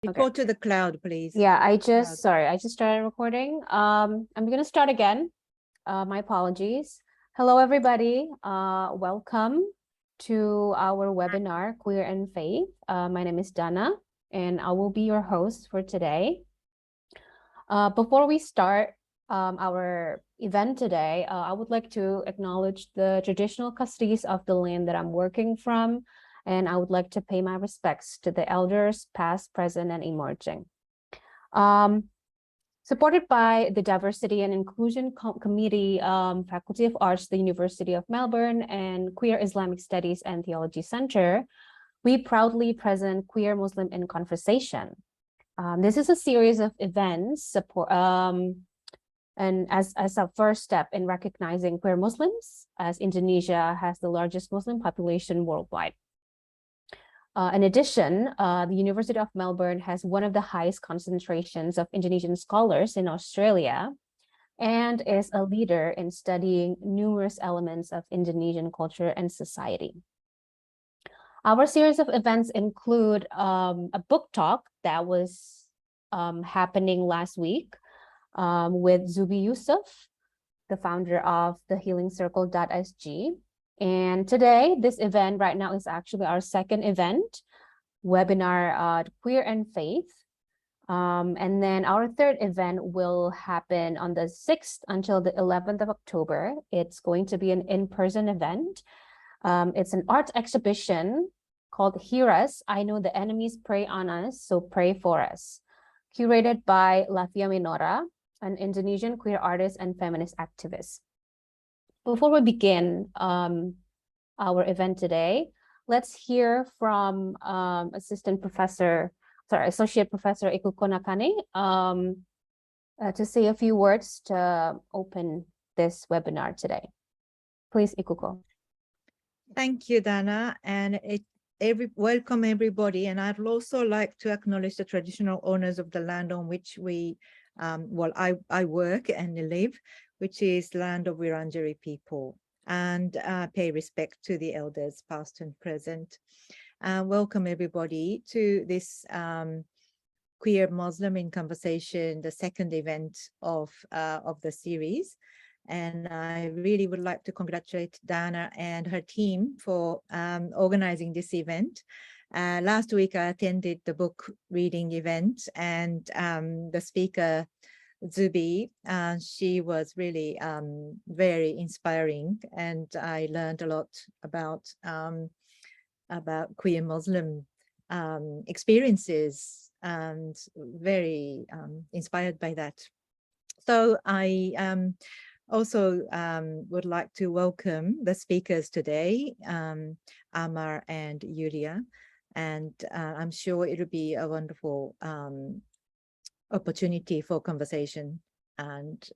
Report to the cloud, please. Yeah, I just started recording. I'm going to start again. My apologies. Hello, everybody. Welcome to our webinar, Queer and Faith. My name is Dana, and I will be your host for today. Before we start our event today, I would like to acknowledge the traditional custodians of the land that I'm working from, and I would like to pay my respects to the elders, past, present, and emerging. Supported by the Diversity and Inclusion Committee, Faculty of Arts, the University of Melbourne, and Queer Islamic Studies and Theology Center, we proudly present Queer Muslim in Conversation. This is a series of events and as a first step in recognizing queer Muslims, as Indonesia has the largest Muslim population worldwide. In addition, the University of Melbourne has one of the highest concentrations of Indonesian scholars in Australia and is a leader in studying numerous elements of Indonesian culture and society. Our series of events include a book talk that was happening last week with Zubi Yusuf, the founder of the healingcircle.sg. And today, this event right now is actually our second event, webinar, Queer and Faith. And then our third event will happen on the 6th until the 11th of October. It's going to be an in-person event. It's an art exhibition called Hear Us, I Know the Enemies Prey on Us, So Pray for Us, curated by Lavia Minora, an Indonesian queer artist and feminist activist. Before we begin our event today, let's hear from Associate Professor Ikuko Nakane to say a few words to open this webinar today. Please, Ikuko. Thank you, Dana, and welcome everybody. And I'd also like to acknowledge the traditional owners of the land on which I work and live, which is land of Wurundjeri people, and pay respect to the elders past and present. Welcome everybody to this Queer Muslim in Conversation, the second event of the series. And I really would like to congratulate Dana and her team for organizing this event. Last week I attended the book reading event, and the speaker Zubi, she was really very inspiring, and I learned a lot about queer Muslim experiences, and very inspired by that. So I also would like to welcome the speakers today, Amar and Yulia, and I'm sure it'll be a wonderful opportunity for conversation and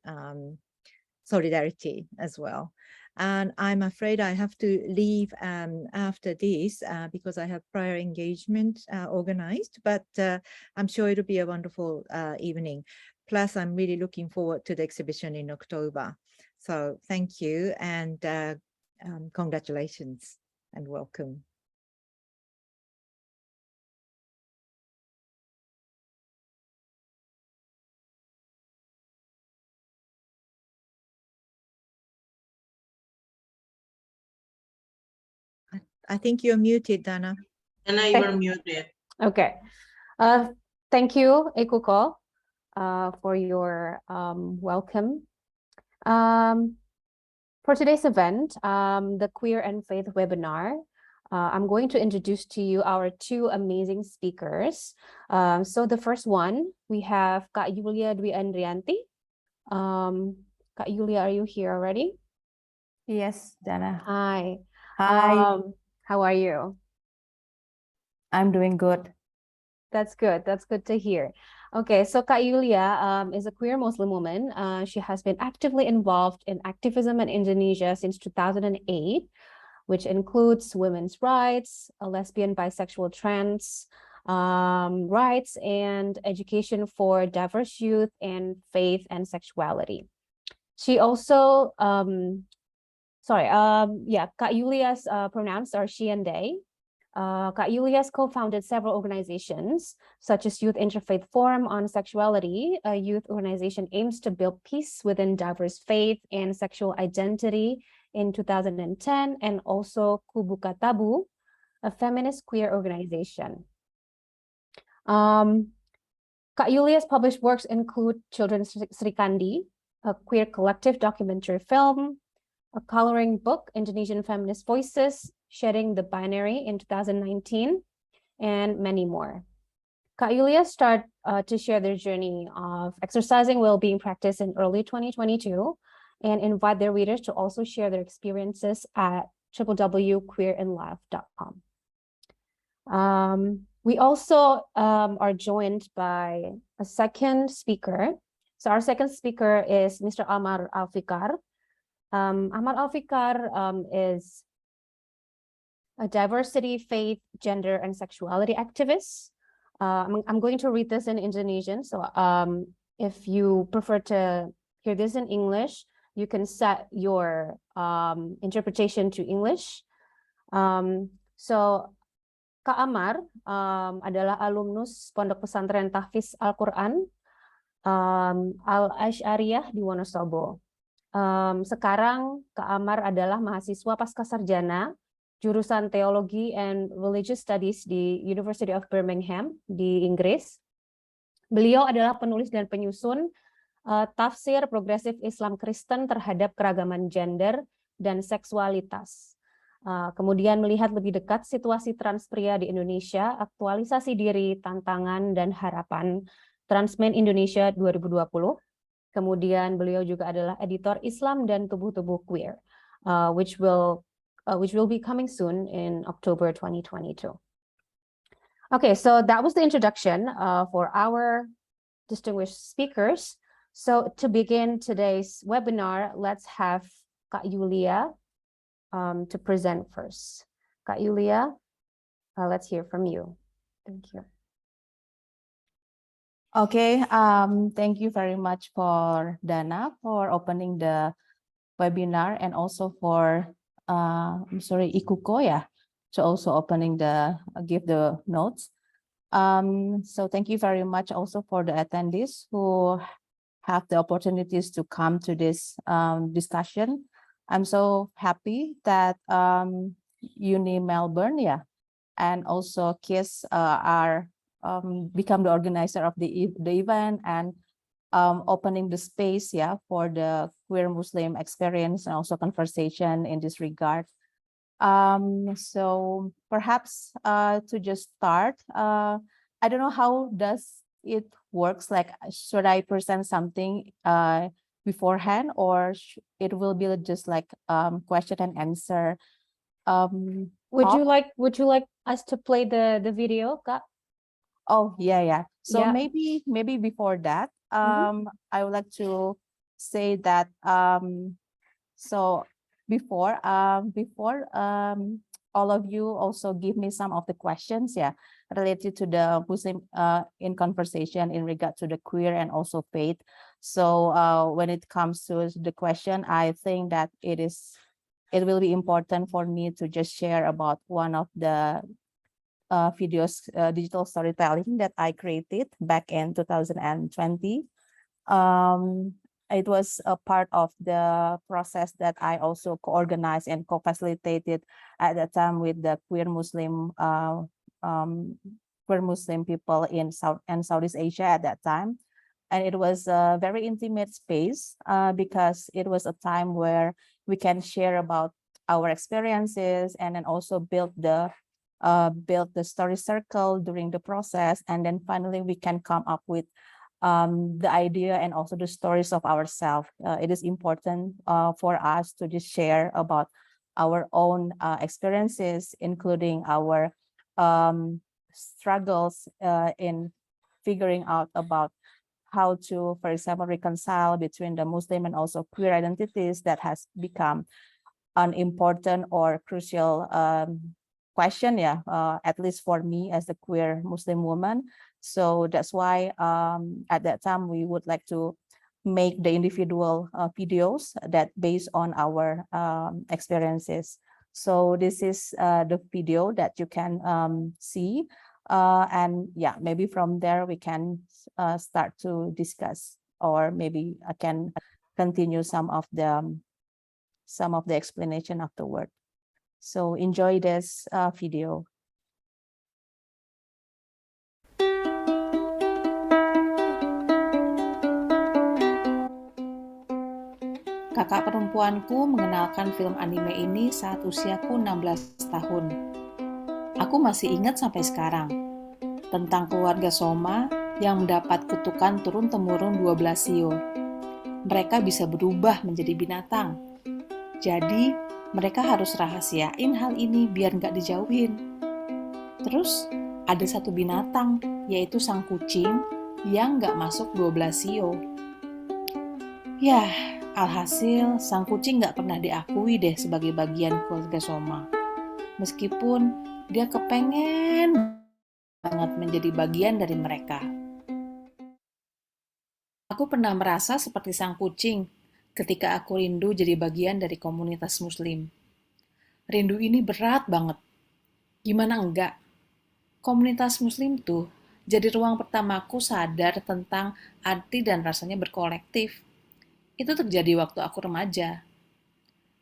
solidarity as well. And I'm afraid I have to leave after this because I have prior engagement organized, but I'm sure it'll be a wonderful evening. Plus, I'm really looking forward to the exhibition in October. So thank you, and congratulations and welcome. I think you're muted, Dana. Dana, you are muted. Okay. Thank you, Ikuko, for your welcome. For today's event, the Queer and Faith webinar, I'm going to introduce to you our two amazing speakers. So the first one, we have Kak Yulia Dwi Andrianti. Kak Yulia, are you here already? Yes, Dana. Hi. Hi. How are you? I'm doing good. That's good. That's good to hear. Okay, so Kak Yulia is a queer Muslim woman. She has been actively involved in activism in Indonesia since 2008, which includes women's rights, lesbian, bisexual, trans rights, and education for diverse youth and faith and sexuality. She also, Kak Yulia's pronouns are she and they. Kak Yulia has co-founded several organizations, such as Youth Interfaith Forum on Sexuality. A youth organization aims to build peace within diverse faith and sexual identity in 2010, and also Kubuka Tabu, a feminist queer organization. Kak Yulia's published works include Children's Sri Kandi, a queer collective documentary film, a coloring book, Indonesian Feminist Voices, Shedding the Binary in 2019, and many more. Kak Yulia started to share their journey of exercising well-being practice in early 2022 and invite their readers to also share their experiences at www.queerandlife.com. We also are joined by a second speaker. So our second speaker is Mr. Amar Alfikar. Amar Alfikar is a diversity, faith, gender, and sexuality activist. I'm going to read this in Indonesian. So if you prefer to hear this in English, you can set your interpretation to English. So Kak Amar adalah alumnus Pondok Pesantren Tahfiz Al-Quran Al-Asy'ariyah di Wonosobo. Sekarang Kak Amar adalah mahasiswa pascasarjana jurusan Teologi and Religious Studies di University of Birmingham di Inggris. Beliau adalah penulis dan penyusun tafsir progresif Islam Kristen terhadap keragaman gender dan seksualitas. Kemudian melihat lebih dekat situasi trans pria di Indonesia, aktualisasi diri, tantangan, dan harapan Transmen Indonesia 2020. Kemudian beliau juga adalah editor Islam dan tubuh-tubuh queer, which will be coming soon in October 2022. Okay, so that was the introduction for our distinguished speakers. So to begin today's webinar, let's have Kak Yulia to present first. Kak Yulia, let's hear from you. Thank you. Okay, thank you very much for Dana for opening the webinar, and also for Ikuko, yeah, so also opening give the notes. So thank you very much also for the attendees who have the opportunities to come to this discussion. I'm so happy that Uni Melbourne, yeah, and also QIST are become the organizer of the event, and opening the space, yeah, for the queer Muslim experience and also conversation in this regard. So perhaps to just start, I don't know how does it works, like should I present something beforehand, or it will be just like question and answer? Would you like us to play the video, Kak? Oh yeah. So Yeah. maybe before that, I would like to say that so before all of you also give me some of the questions, yeah, related to the Muslim in conversation in regard to the queer and also faith. So when it comes to the question, I think that it will be important for me to just share about one of the videos, digital storytelling that I created back in 2020. It was a part of the process that I also co-organized and co-facilitated at that time with the queer Muslim people in South and Southeast Asia at that time. And it was a very intimate space because it was a time where we can share about our experiences, and then also build the story circle during the process, and then finally we can come up with the idea and also the stories of ourselves. It is important for us to just share about our own experiences, including our struggles in figuring out about how to, for example, reconcile between the Muslim and also queer identities that has become an important or crucial question, yeah, at least for me as a queer Muslim woman. So that's why at that time we would like to make the individual videos that based on our experiences. So this is the video that you can see. And yeah, maybe from there we can start to discuss, or maybe I can continue some of the explanation afterward. So enjoy this video. Kakak perempuanku mengenalkan film anime ini saat usiaku 16 tahun. Aku masih ingat sampai sekarang, tentang keluarga Soma yang mendapat kutukan turun-temurun 12 sio. Mereka bisa berubah menjadi binatang. Jadi, mereka harus rahasiain hal ini biar nggak dijauhin. Terus, ada satu binatang, yaitu sang kucing yang nggak masuk 12 sio. Yah, alhasil sang kucing nggak pernah diakui deh sebagai bagian keluarga Soma. Meskipun dia kepengen banget menjadi bagian dari mereka. Aku pernah merasa seperti sang kucing ketika aku rindu jadi bagian dari komunitas muslim. Rindu ini berat banget. Gimana enggak? Komunitas muslim tuh jadi ruang pertamaku sadar tentang arti dan rasanya berkolektif. Itu terjadi waktu aku remaja.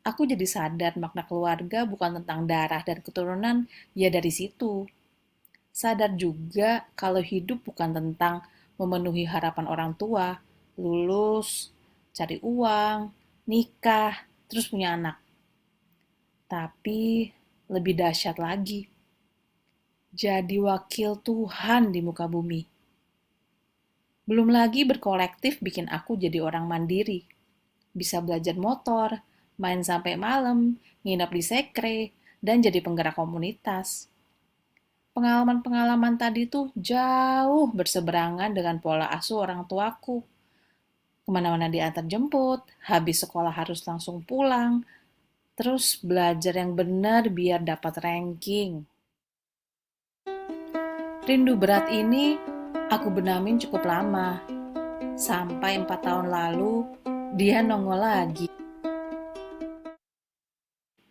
Aku jadi sadar makna keluarga bukan tentang darah dan keturunan, ya dari situ. Sadar juga kalau hidup bukan tentang memenuhi harapan orang tua, lulus, cari uang, nikah, terus punya anak. Tapi lebih dahsyat lagi, jadi wakil Tuhan di muka bumi. Belum lagi berkolektif bikin aku jadi orang mandiri. Bisa belajar motor, main sampai malam, nginep di sekre, dan jadi penggerak komunitas. Pengalaman-pengalaman tadi tuh jauh berseberangan dengan pola asuh orang tuaku. Kemana-mana diantar jemput, habis sekolah harus langsung pulang, terus belajar yang benar biar dapat ranking. Rindu berat ini aku benamin cukup lama, sampai 4 tahun lalu dia nongol lagi.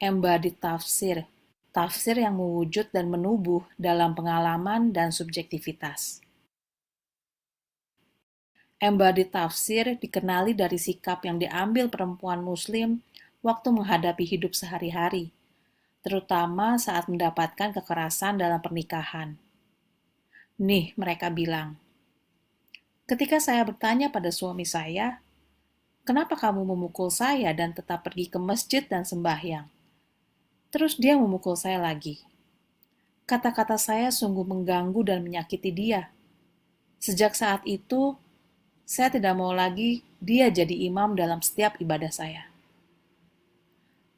Embodiment tafsir, tafsir yang mewujud dan menubuh dalam pengalaman dan subjektivitas. Embodiment tafsir dikenali dari sikap yang diambil perempuan muslim waktu menghadapi hidup sehari-hari, terutama saat mendapatkan kekerasan dalam pernikahan. Nih, mereka bilang, ketika saya bertanya pada suami saya, kenapa kamu memukul saya dan tetap pergi ke masjid dan sembahyang? Terus dia memukul saya lagi. Kata-kata saya sungguh mengganggu dan menyakiti dia. Sejak saat itu, saya tidak mau lagi dia jadi imam dalam setiap ibadah saya.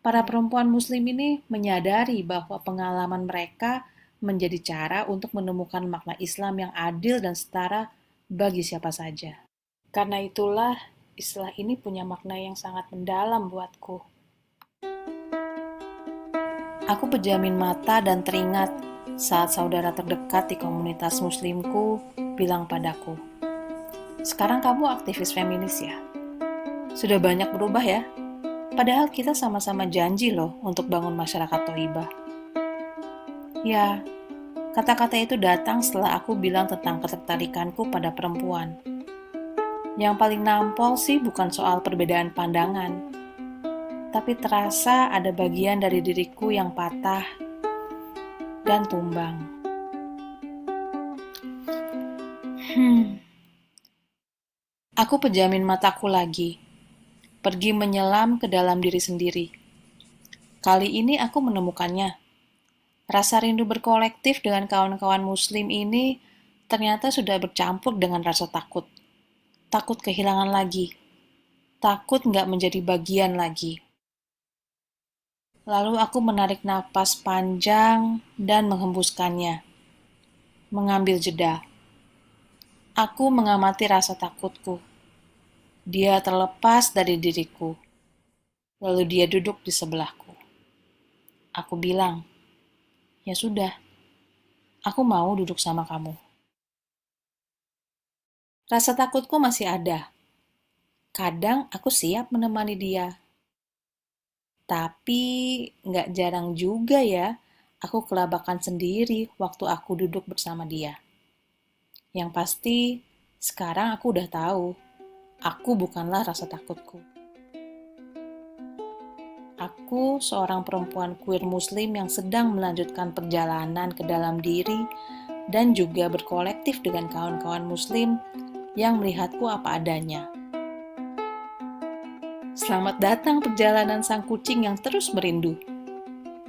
Para perempuan muslim ini menyadari bahwa pengalaman mereka menjadi cara untuk menemukan makna Islam yang adil dan setara bagi siapa saja. Karena itulah, istilah ini punya makna yang sangat mendalam buatku. Aku pejamin mata dan teringat saat saudara terdekat di komunitas muslimku bilang padaku, "Sekarang kamu aktivis feminis ya? Sudah banyak berubah ya? Padahal kita sama-sama janji loh untuk bangun masyarakat thayyibah." Ya, kata-kata itu datang setelah aku bilang tentang ketertarikanku pada perempuan. Yang paling nampol sih bukan soal perbedaan pandangan, tapi terasa ada bagian dari diriku yang patah dan tumbang. Aku pejamin mataku lagi, pergi menyelam ke dalam diri sendiri. Kali ini aku menemukannya. Rasa rindu berkolektif dengan kawan-kawan muslim ini ternyata sudah bercampur dengan rasa takut. Takut kehilangan lagi. Takut nggak menjadi bagian lagi. Lalu aku menarik napas panjang dan menghembuskannya. Mengambil jeda. Aku mengamati rasa takutku. Dia terlepas dari diriku. Lalu dia duduk di sebelahku. Aku bilang, "Ya sudah, aku mau duduk sama kamu." Rasa takutku masih ada. Kadang aku siap menemani dia. Tapi nggak jarang juga ya, aku kelabakan sendiri waktu aku duduk bersama dia. Yang pasti, sekarang aku udah tahu, aku bukanlah rasa takutku. Aku seorang perempuan queer muslim yang sedang melanjutkan perjalanan ke dalam diri dan juga berkolektif dengan kawan-kawan muslim yang melihatku apa adanya. Selamat datang perjalanan sang kucing yang terus merindu.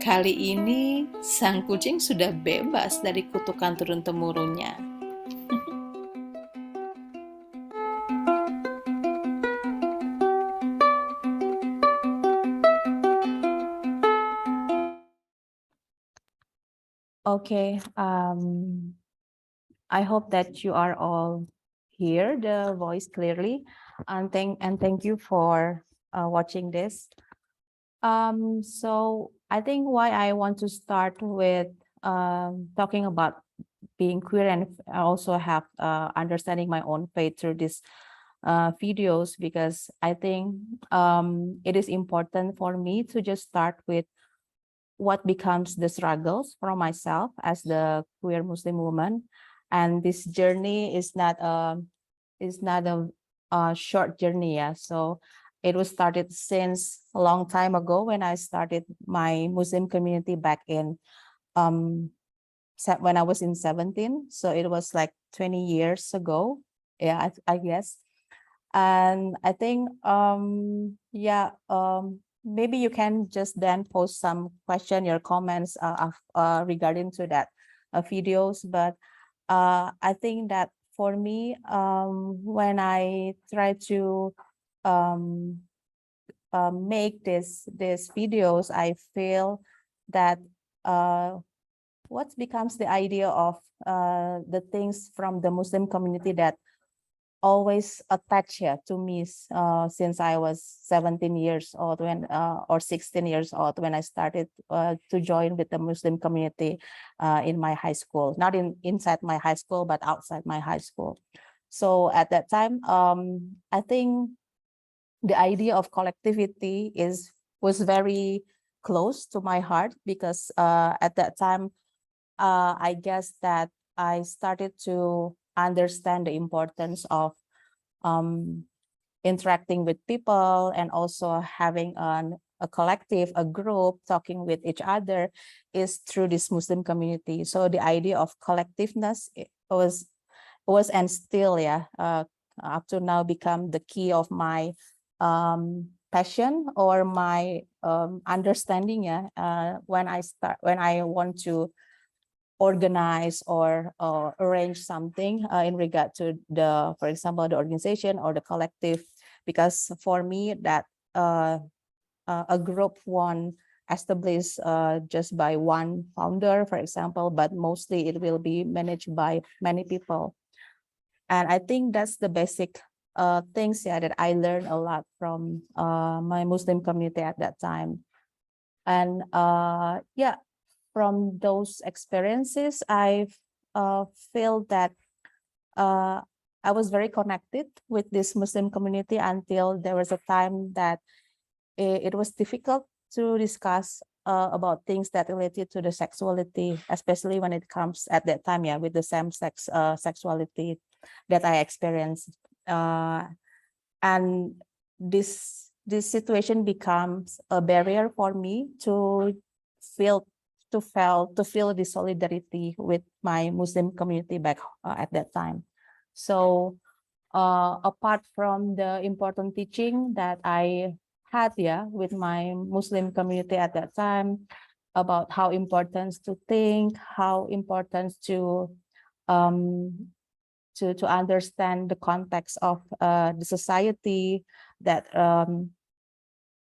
Kali ini, sang kucing sudah bebas dari kutukan turun-temurunnya. Okay, I hope that you are all hear the voice clearly, and thank you for watching this. So I think why I want to start with talking about being queer, and I also have understanding my own faith through these videos, because I think it is important for me to just start with what becomes the struggles for myself as the queer Muslim woman. And this journey is not a short journey. Yeah. So it was started since a long time ago when I started my Muslim community back in when I was in 17. So it was like 20 years ago. Yeah, I guess. And I think maybe you can just then post some question, your comments regarding to that videos. But I think that for me, when I try to make these videos, I feel that what becomes the idea of the things from the Muslim community that always attached here to me since I was 17 years old when or 16 years old when I started to join with the Muslim community in my high school, not inside my high school, but outside my high school. So at that time, I think the idea of collectivity was very close to my heart, because at that time, I guess that I started to understand the importance of interacting with people, and also having a collective, a group, talking with each other is through this Muslim community. So the idea of collectiveness was and still, up to now, become the key of my passion or my understanding. When I want to organize or arrange something in regard to for example, the organization or the collective, because for me that a group won't establish just by one founder, for example, but mostly it will be managed by many people. And I think that's the basic things that I learned a lot from my Muslim community at that time. And from those experiences, I feel that I was very connected with this Muslim community until there was a time that it was difficult to discuss about things that related to the sexuality, especially when it comes at that time, with the same-sex sexuality that I experienced. And this situation becomes a barrier for me to feel the solidarity with my Muslim community back at that time. So apart from the important teaching that I had with my Muslim community at that time about how important to think, how important to understand the context of the society, that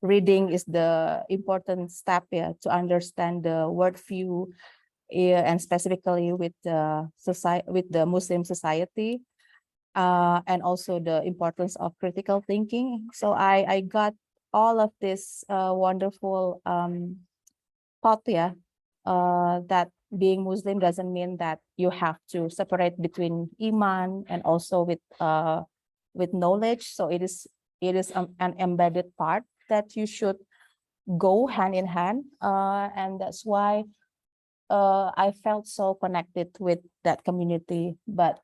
reading is the important step to understand the worldview, and specifically with the society, with the Muslim society, and also the importance of critical thinking. So I got all of this wonderful thought that being Muslim doesn't mean that you have to separate between iman and also with knowledge. So it is an embedded part that you should go hand in hand, and that's why I felt so connected with that community. But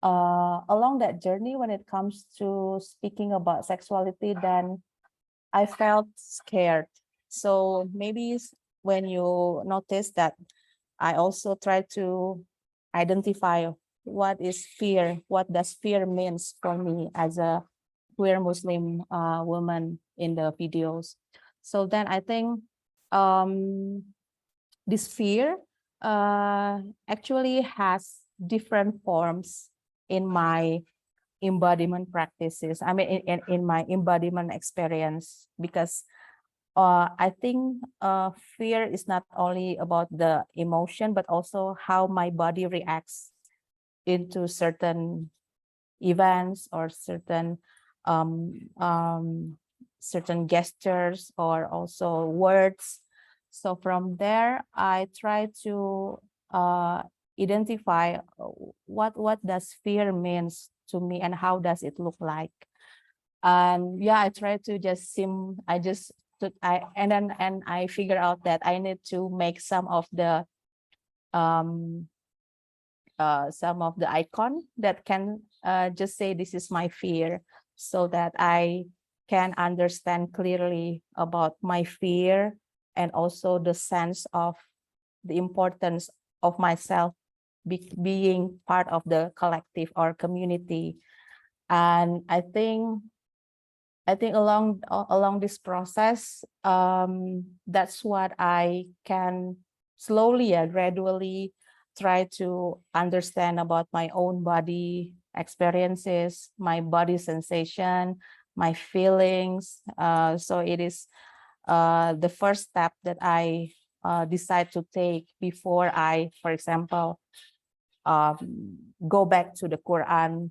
along that journey, when it comes to speaking about sexuality, then I felt scared. So maybe when you notice that, I also try to identify what is fear, what does fear means for me as a queer Muslim woman in the videos. So then I think this fear actually has different forms in my embodiment practices. I mean, in my embodiment experience, because I think fear is not only about the emotion, but also how my body reacts into certain events or certain gestures or also words. So from there, I try to identify what does fear means to me and how does it look like. And yeah, I try to just I figure out that I need to make some of the icon that can just say this is my fear, so that I can understand clearly about my fear and also the sense of the importance of myself being part of the collective or community. And I think along this process, that's what I can slowly, gradually try to understand about my own body experiences, my body sensation, my feelings. So it is the first step that I decide to take before I, for example, go back to the Quran,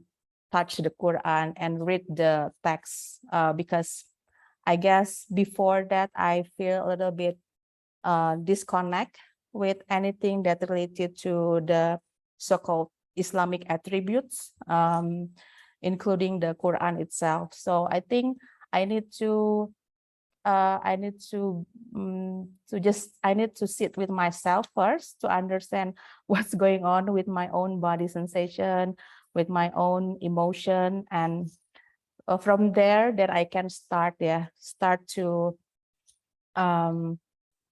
touch the Quran and read the text, because I guess before that I feel a little bit disconnect with anything that related to the so-called Islamic attributes, including the Quran itself. So I think I need to I need to sit with myself first to understand what's going on with my own body sensation, with my own emotion, and from there that I can start to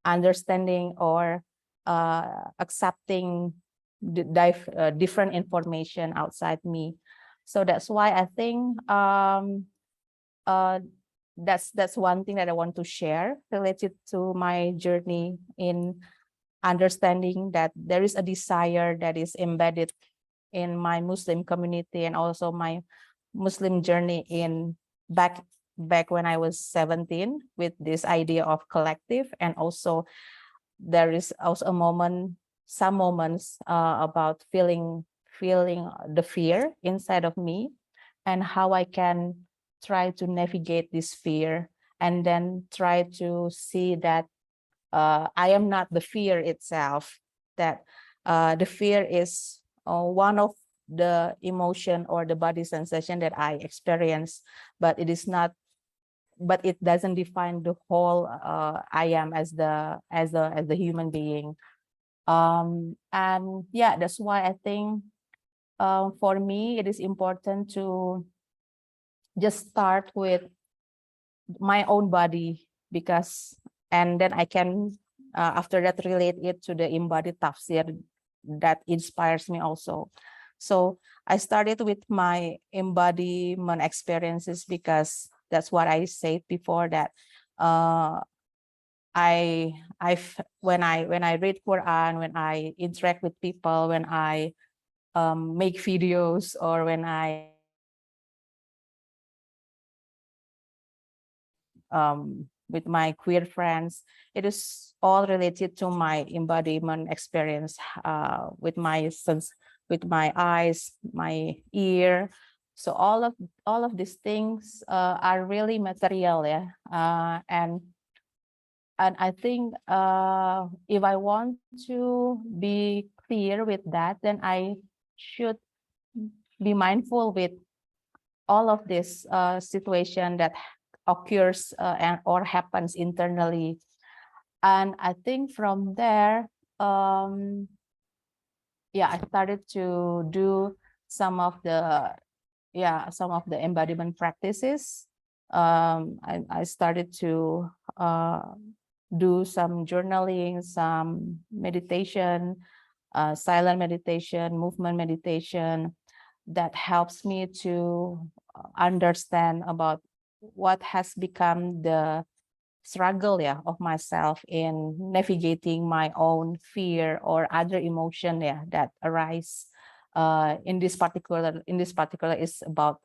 understanding or accepting the different information outside me. So that's why I think that's one thing that I want to share related to my journey in understanding that there is a desire that is embedded in my Muslim community and also my Muslim journey in back when I was 17 with this idea of collective. And also there is also some moments about feeling the fear inside of me and how I can try to navigate this fear and then try to see that I am not the fear itself, that the fear is one of the emotion or the body sensation that I experience, but it is not, but it doesn't define the whole I am as the human being. And yeah, that's why I think for me it is important to just start with my own body, because and then I can after that relate it to the embodied tafsir that inspires me also. So I started with my embodiment experiences because that's what I said before, that when I read Quran, when I interact with people, when I make videos, or when I with my queer friends, it is all related to my embodiment experience with my sense, with my eyes, my ear. So all of these things are really material, and I think if I want to be clear with that, then I should be mindful with all of this situation that occurs and or happens internally. And I think from there, yeah, I started to do some of the embodiment practices. I started to do some journaling, some meditation, silent meditation, movement meditation, that helps me to understand about what has become the struggle of myself in navigating my own fear or other emotion that arise in this particular is about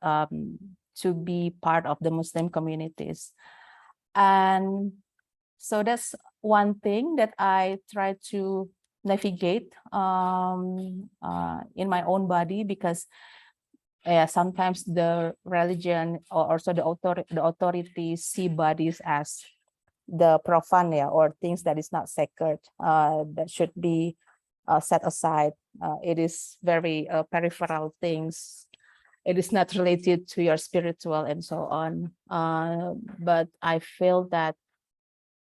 to be part of the Muslim communities. And so that's one thing that I try to navigate in my own body, because sometimes the religion or also the authorities see bodies as the profane or things that is not sacred, that should be set aside. It is very peripheral things. It is not related to your spiritual and so on. But I feel that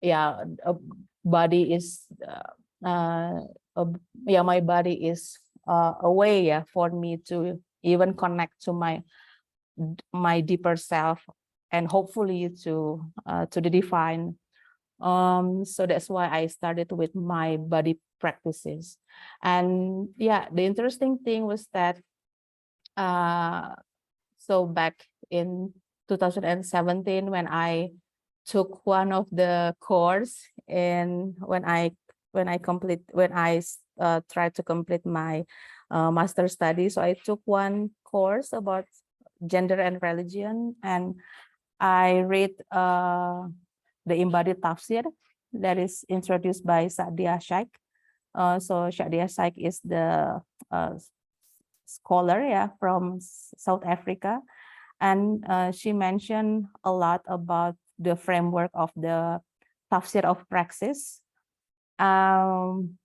a body is my body is a way for me to even connect to my deeper self, and hopefully to the divine. So that's why I started with my body practices. And the interesting thing was that so back in 2017, when I took one of the course, and when I tried to complete my master study, so I took one course about gender and religion, and I read the embodied tafsir that is introduced by Sa'dia Shaikh. So Sa'dia Shaikh is the scholar from South Africa, and she mentioned a lot about the framework of the tafsir of praxis,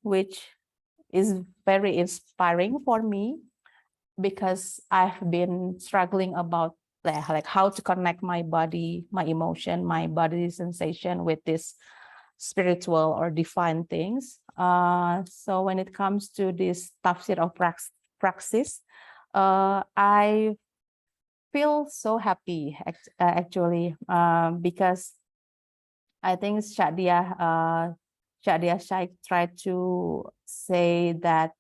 which is very inspiring for me, because I've been struggling about like how to connect my body, my emotion, my body sensation with this spiritual or divine things. So when it comes to this tafsir of praxis, I feel so happy actually, because I think Sa'dia Shaikh tried to say that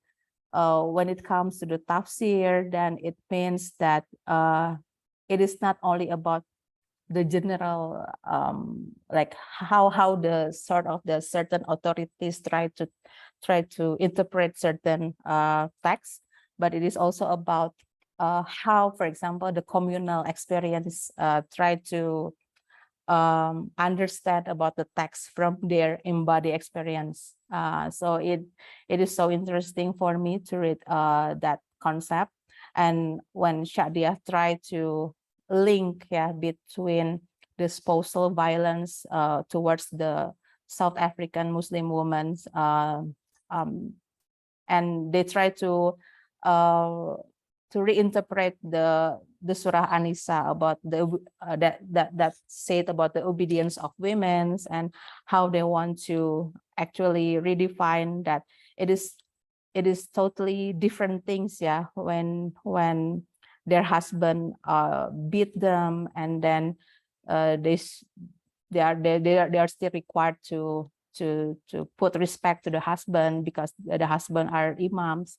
when it comes to the tafsir, then it means that it is not only about the general like how the sort of the certain authorities try to interpret certain texts, but it is also about how, for example, the communal experience try to understand about the text from their embodied experience. So it is so interesting for me to read that concept. And when Shadia tried to link between the spousal violence towards the South African Muslim women, and they try to reinterpret the Surah An-Nisa about the that said about the obedience of women, and how they want to actually redefine that it is totally different things when their husband beat them, and then they are still required to put respect to the husband, because the husband are imams.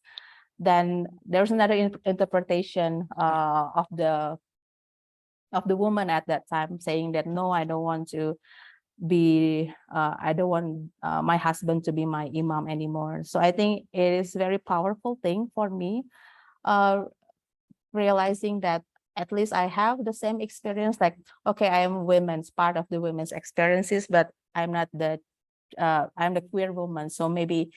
Then there's another interpretation of the woman at that time, saying that no, I don't want to be I don't want my husband to be my imam anymore. So I think it is very powerful thing for me, realizing that at least I have the same experience. Like, okay, I am women's part of the women's experiences, but I'm not the I'm the queer woman. So maybe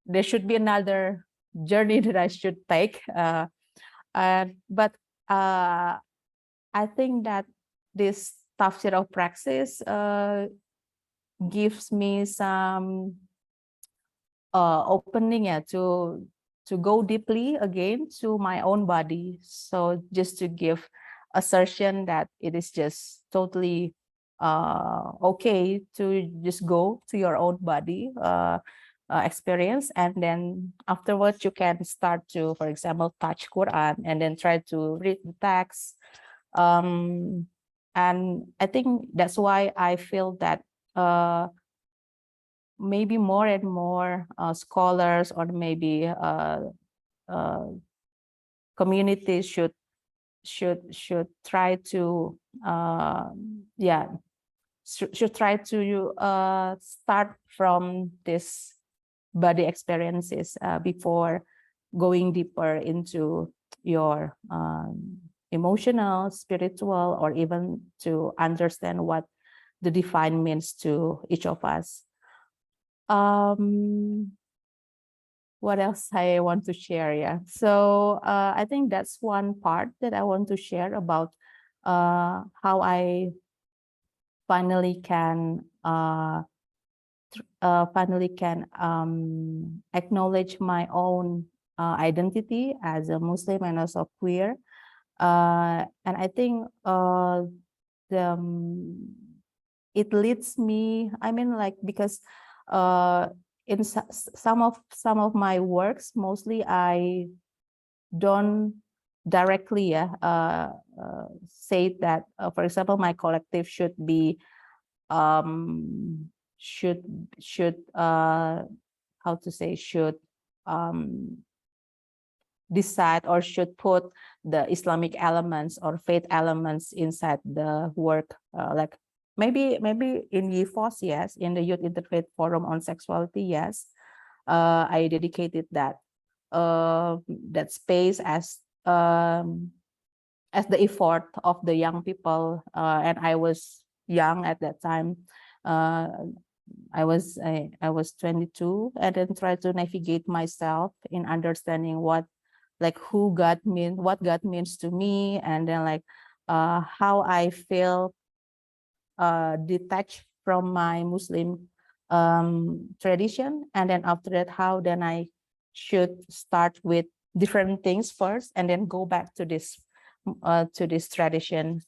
there should be another journey that I should take. But I think that this tafsir of praxis gives me some opening to go deeply again to my own body. So just to give assertion that it is just totally okay to just go to your own body experience, and then afterwards you can start to, for example, touch Quran and then try to read the text. And I think that's why I feel that maybe more and more scholars, or maybe communities should try to should try to start from this body experiences before going deeper into your emotional, spiritual, or even to understand what the divine means to each of us. What else I want to share? Yeah, so I think that's one part that I want to share about how I finally can acknowledge my own identity as a Muslim and also queer. And I think it leads me, I mean, like, because in some of my works, mostly I don't directly say that, for example, my collective should be should how to say, should decide or should put the Islamic elements or faith elements inside the work, like maybe in YFOS, yes, in the Youth Interfaith Forum on Sexuality, yes, I dedicated that space as the effort of the young people, and I was young at that time. I was 22, and then try to navigate myself in understanding what God means to me, and then how I feel detached from my Muslim tradition, and then after that, how then I should start with different things first, and then go back to this tradition.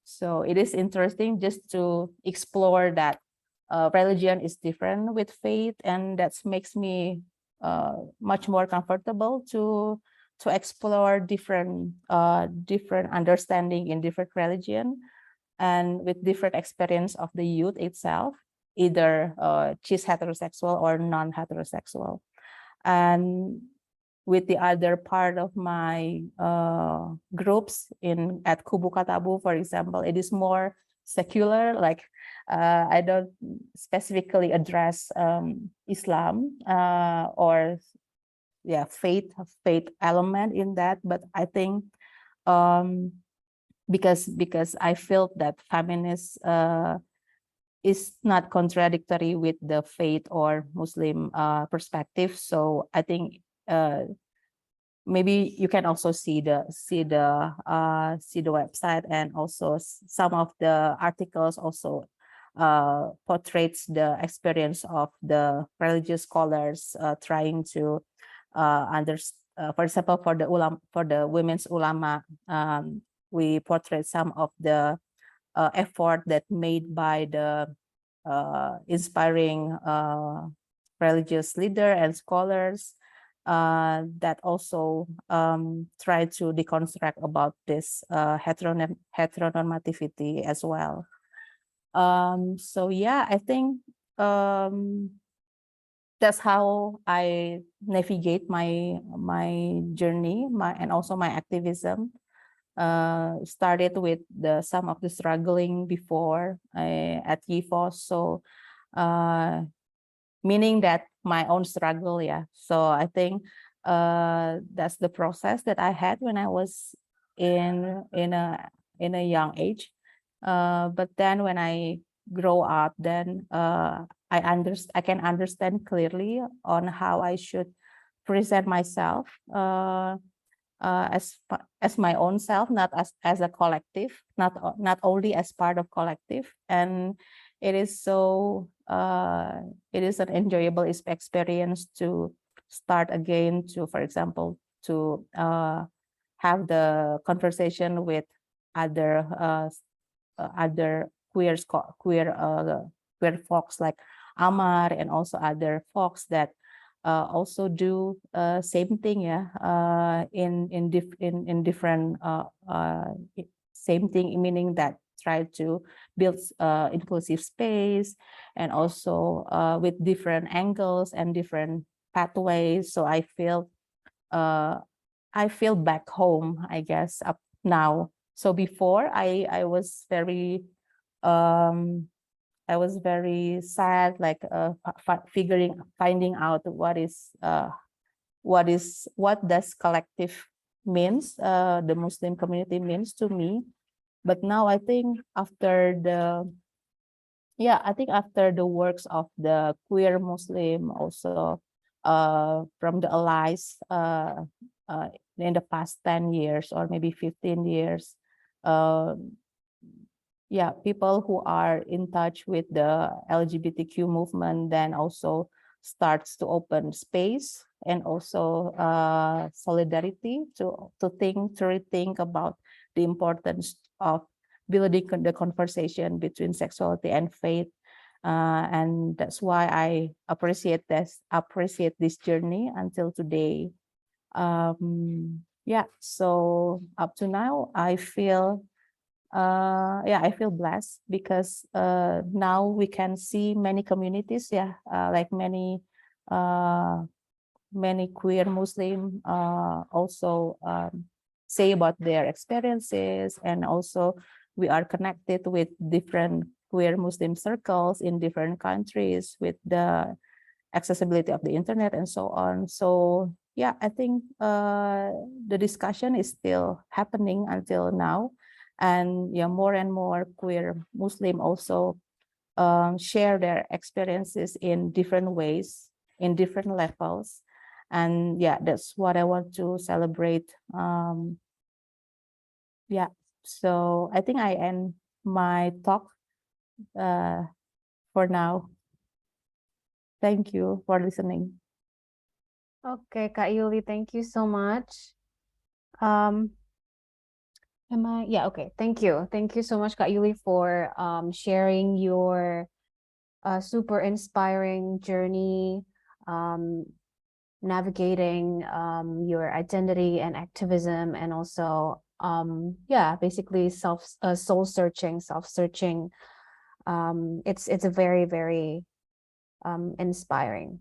So it is interesting just to explore that religion is different with faith, and that makes me much more comfortable to explore different understanding in different religion, and with different experience of the youth itself, either cis heterosexual or non-heterosexual. And with the other part of my groups at Kubu Katabu, for example, it is more secular, like I don't specifically address Islam or faith element in that, but I think because I feel that feminist is not contradictory with the faith or Muslim perspective. So I think maybe you can also see the website, and also some of the articles also portrays the experience of the religious scholars trying to for example, for the women's ulama, we portray some of the effort that made by the inspiring religious leader and scholars that also try to deconstruct about this heteronormativity as well. So yeah, I think that's how I navigate my journey, and also my activism. Started with some of the struggling before at YFOS, so meaning that my own struggle, yeah. So I think that's the process that I had when I was in a young age. But then when I grow up, then I can understand clearly on how I should present myself as my own self, not as a collective, not only as part of collective. And it is so it is an enjoyable experience to start again, to, for example, to have the conversation with other other queer folks like Amar and also other folks that also do same thing, yeah, in different same thing, meaning that try to build inclusive space and also with different angles and different pathways. So I feel back home, I guess, up now. So before I was very sad, like finding out what does collective means, the Muslim community means to me. But now I think after the works of the queer Muslim, also from the allies in the past 10 years or maybe 15 years, people who are in touch with the LGBTQ movement then also starts to open space and also solidarity to rethink about the importance of building the conversation between sexuality and faith. And that's why I appreciate this journey until today. So up to now, I feel blessed because now we can see many communities, like many queer Muslim also say about their experiences, and also we are connected with different queer Muslim circles in different countries with the accessibility of the internet and so on. So I think the discussion is still happening until now, and more and more queer Muslim also share their experiences in different ways, in different levels. And that's what I want to celebrate. So I think I end my talk for now. Thank you for listening. Okay, Kak Yuli, thank you so much. Okay, thank you. Thank you so much, Kak Yuli, for sharing your super inspiring journey, navigating your identity and activism, and also basically soul-searching, self-searching. It's a very, very inspiring.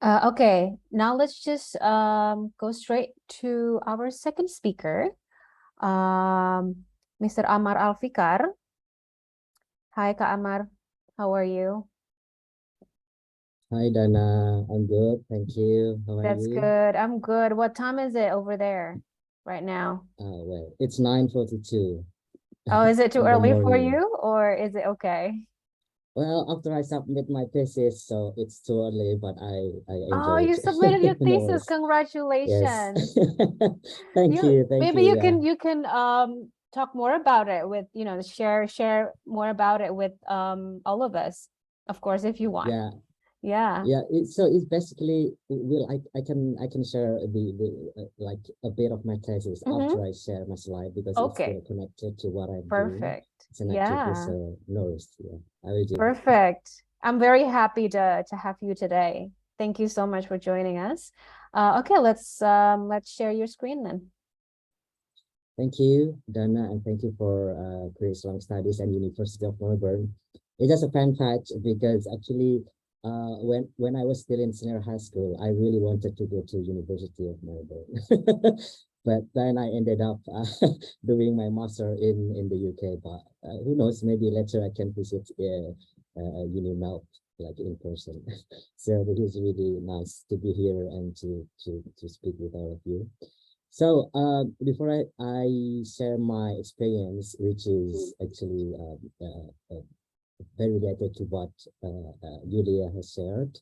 Okay, now let's just go straight to our second speaker, Mr. Amar Alfikar. Hi, Kak Amar. How are you? Hi, Dana. I'm good. Thank you. How are That's you? good. I'm good. What time is it over there right now? Well, it's 9:42 Oh, is it too in the early for morning. you, or is it okay? Well, after I submit my thesis, so it's too early, but I Oh, enjoyed. you submitted your No thesis. worries. Yes. Congratulations. Thank you. Thank Maybe you. you can talk more about it with, share more about it with all of us, of course, if you want. Yeah. So it's basically, I can share the like a bit of my thesis after I share my slide, because it's still connected to what I'm doing. Perfect. It's an activity, so no worries. I will do. Perfect. I'm very happy to have you today. Thank you so much for joining us. Okay, let's share your screen then. Thank you, Dana, and thank you for Queer Islamic Studies and University of Melbourne. It's just a fun fact because actually, when I was still in senior high school, I really wanted to go to University of Melbourne, but then I ended up doing my master in the UK. But who knows? Maybe later I can visit Uni Mel like in person. So it is really nice to be here and to speak with all of you. So before I share my experience, which is actually very related to what Yulia has shared,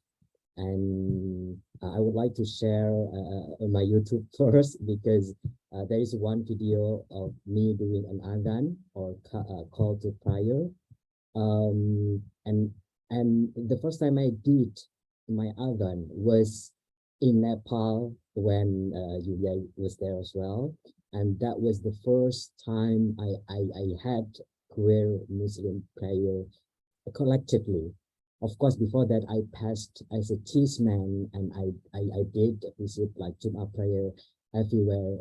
and I would like to share my YouTube first, because there is one video of me doing an adhan, or call to prayer, and the first time I did my adhan was in Nepal, when Yulia was there as well, and that was the first time I had queer Muslim prayer collectively. Of course, before that, I passed as a cheeseman, and I did visit like Jummah prayer everywhere,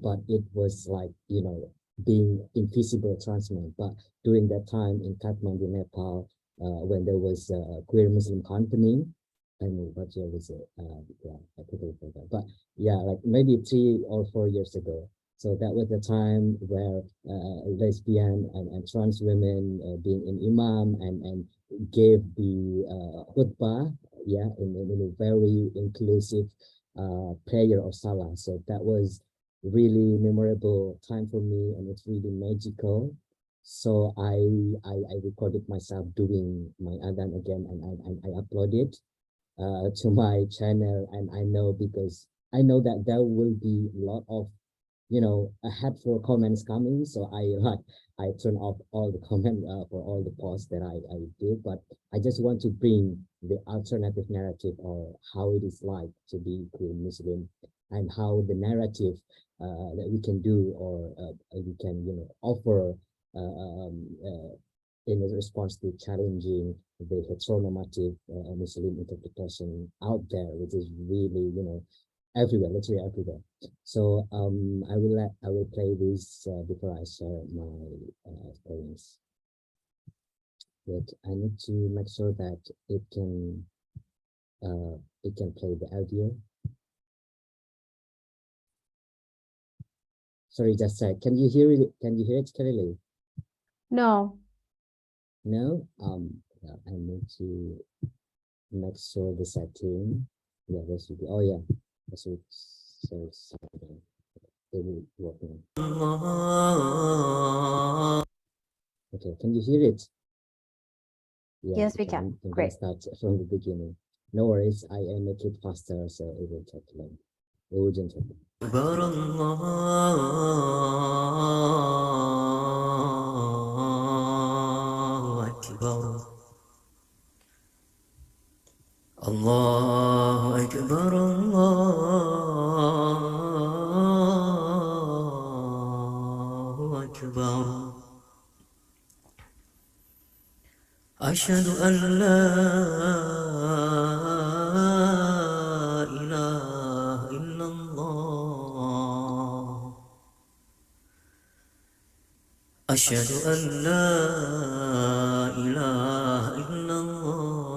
but it was like, you know, being invisible transman. But during that time in Kathmandu, Nepal, when there was a queer Muslim company, I know what year was it? Yeah, I totally forgot. But yeah, like maybe 3 or 4 years ago. So that was the time where lesbian and trans women being an imam and gave the khutbah, yeah, in a very inclusive prayer or salah. So that was really memorable time for me, and it's really magical. So I recorded myself doing my adhan again, and I uploaded to my channel. And I know, because I know that there will be a lot of, you know, a hateful comments coming, so I turn off all the comment for all the posts that I did. But I just want to bring the alternative narrative, or how it is like to be queer Muslim, and how the narrative that we can do, or we can, you know, offer in response to challenging the heteronormative Muslim interpretation out there, which is really, you know, everywhere, literally everywhere. So I will play this before I share my screens. But I need to make sure that it can play the audio. Sorry, just a sec. Can you hear it? Can you hear it clearly? No. No. I need to make sure the setting. Yeah, that should be. Oh yeah, that's it. So something. It will work now. Okay, can you hear it? Yeah, Yes, we okay, can. I'm Great. gonna start from the beginning. No worries, I make it faster, so it will take long. It wouldn't take long. أكبر الله أكبر الله أكبر الله أكبر أشهد أن لا إله إلا الله أشهد أن لا إله إلا الله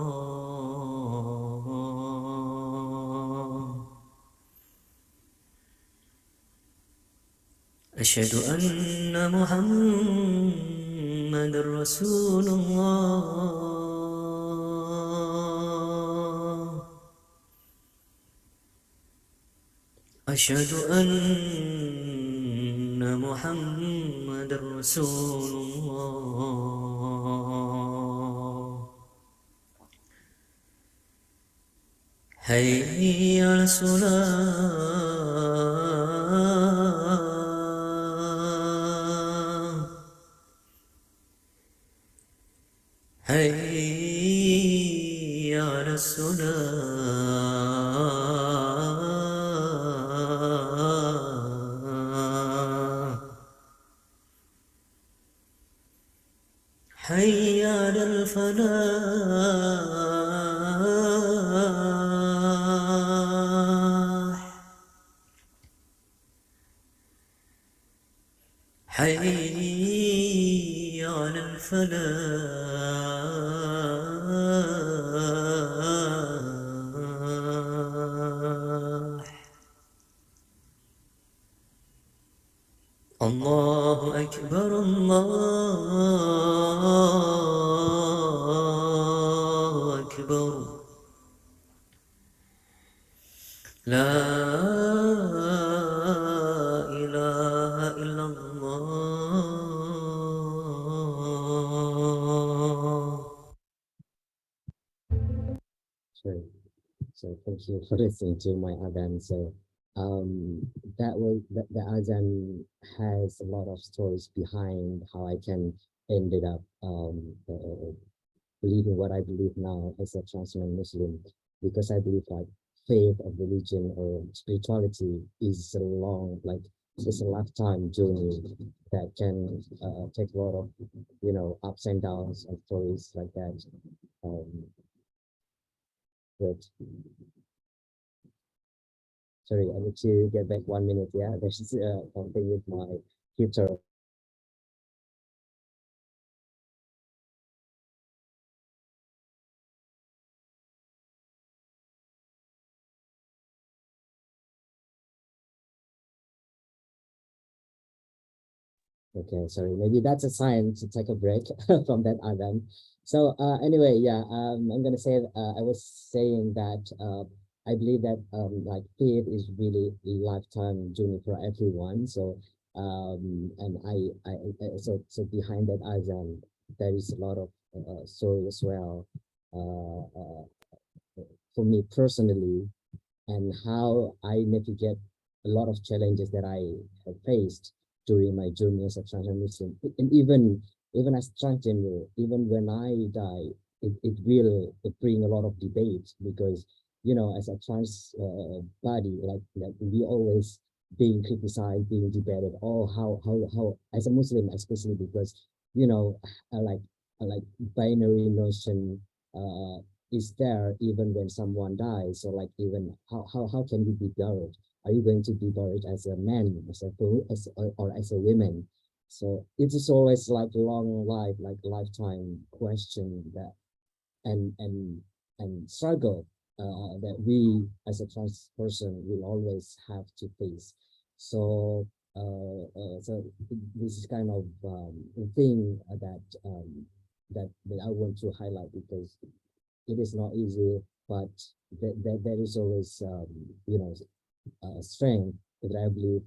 أشهد أن محمد رسول الله أشهد أن محمد رسول الله حي على الصلاة حي على الصلاة حي على الفلاح حي على الفلاح الله أكبر الله أكبر لا إله إلا الله. Sure. So thank you for listening to my adhan. So the adhan has a lot of stories behind how I can ended up believing what I believe now as a transgender Muslim, because I believe like faith or religion or spirituality is a long, like it's a lifetime journey that can take a lot of you know, ups and downs and stories like that. But sorry, I need to get back 1 minute. Yeah, there's something with my computer. Okay, sorry, maybe that's a sign to take a break from that Adam. So anyway, yeah, I'm gonna say I was saying that I believe that like faith is really a lifetime journey for everyone. So and so behind that Adam, there is a lot of story as well. For me personally, and how I navigate a lot of challenges that I have faced during my journey as a transgender Muslim. And even as transgender, even when I die, it will bring a lot of debate because, you know, as a trans body, like we always being criticized, being debated, oh, how as a Muslim, especially because, you know, like binary notion is there even when someone dies. So like even how can you be buried? Are you going to be buried as a man, or as a woman? So it is always like long life, like lifetime question that and struggle that we as a trans person will always have to face. So so this is kind of thing that I want to highlight because it is not easy, but there is always you know, strength that I believe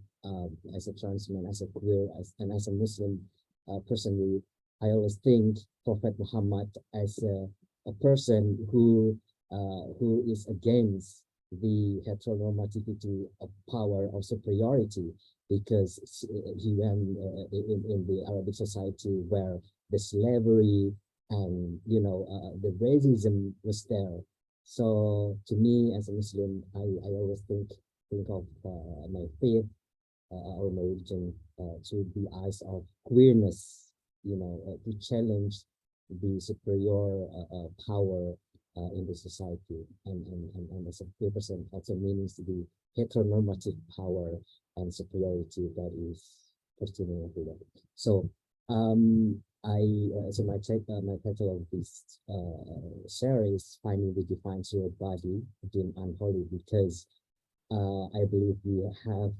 as a trans man, as a queer, and as a Muslim personally. I always think Prophet Muhammad as a person who is against the heteronormativity of power or superiority, because he went in the Arabic society where the slavery and, you know, the racism was there. So to me as a Muslim, I always think of my faith or my religion through the eyes of queerness, you know, to challenge the superior power in the society, and as a queer person also means the heteronormative power and superiority that is pertaining everywhere. So so my title of this series, Finding the Divine Your Body, Deemed Unholy, because I believe we have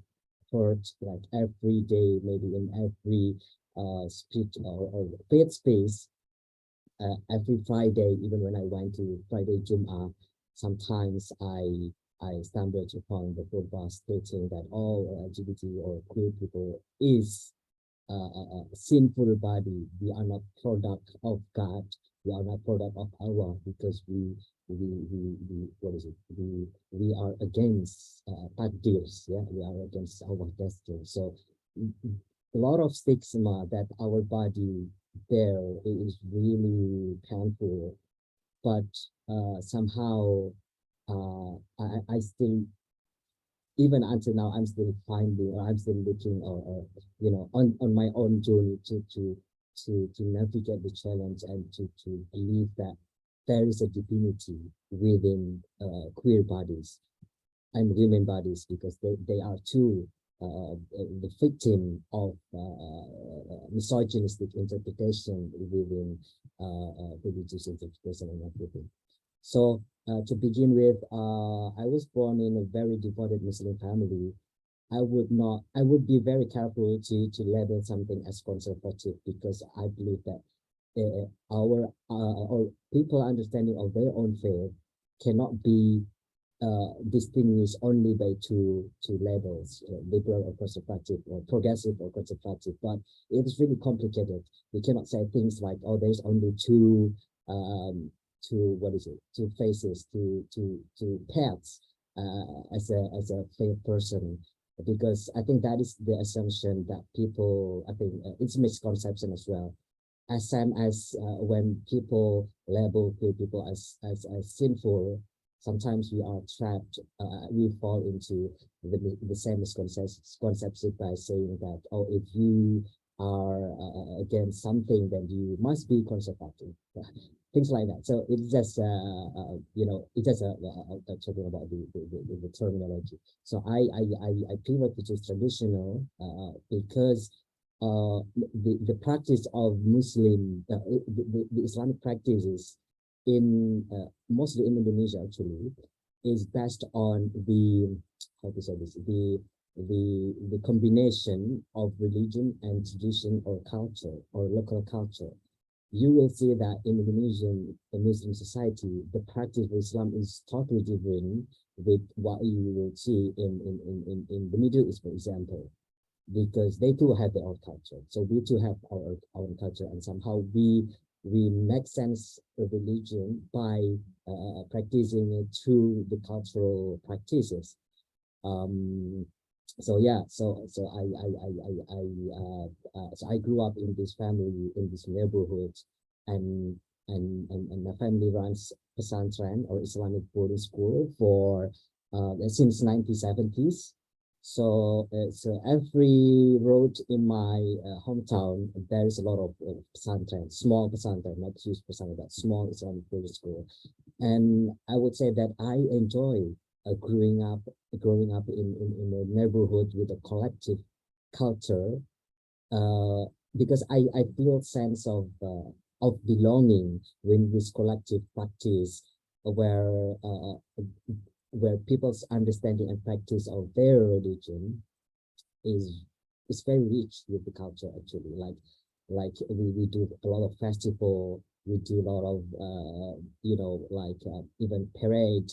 heard like every day, maybe in every street or faith space, every Friday, even when I went to Friday Jum'ah, sometimes I stumbled upon the book stating that all LGBT or queer people is a sinful body. We are not product of God. We are not product of Allah, because we what is it? We are against takdirs. Yeah, we are against our destiny. So a lot of stigma that our body there is really painful, but somehow I still, even until now, I'm still finding, or I'm still looking, or you know, on my own journey to navigate the challenge and to believe that there is a divinity within queer bodies and women bodies, because they are too the victim of misogynistic interpretation within religious interpretation and everything. So to begin with, I was born in a very devoted Muslim family. I would be very careful to label something as conservative, because I believe that our or people understanding of their own faith cannot be distinguished only by two labels, liberal or conservative, or progressive or conservative. But it is really complicated. We cannot say things like, oh, there's only two what is it, two faces, two paths as a faith person, because I think that is the assumption that people, I think it's a misconception as well. As same as when people label queer people as sinful, sometimes we are trapped, we fall into the same misconception by saying that, oh, if you are against something, then you must be conservative. Things like that. So it's just you know, it's just talking about the terminology. So I pivot to traditional because the practice of Muslim the Islamic practices in mostly in Indonesia actually is based on the, how to say this, the combination of religion and tradition or culture or local culture. You will see that in Indonesian Muslim society, the practice of Islam is totally different with what you will see in the Middle East, for example, because they too have their own culture. So we too have our own culture, and somehow we make sense of religion by practicing it through the cultural practices. So yeah, so I grew up in this family, in this neighborhood, and my family runs pesantren or Islamic boarding school for since 1970s. So so every road in my hometown, there is a lot of pesantren, small pesantren, not huge pesantren, but small Islamic boarding school. And I would say that I enjoy growing up in a neighborhood with a collective culture, because I feel sense of belonging when this collective practice where people's understanding and practice of their religion is very rich with the culture actually. Like we do a lot of festival, we do a lot of you know, like even parade,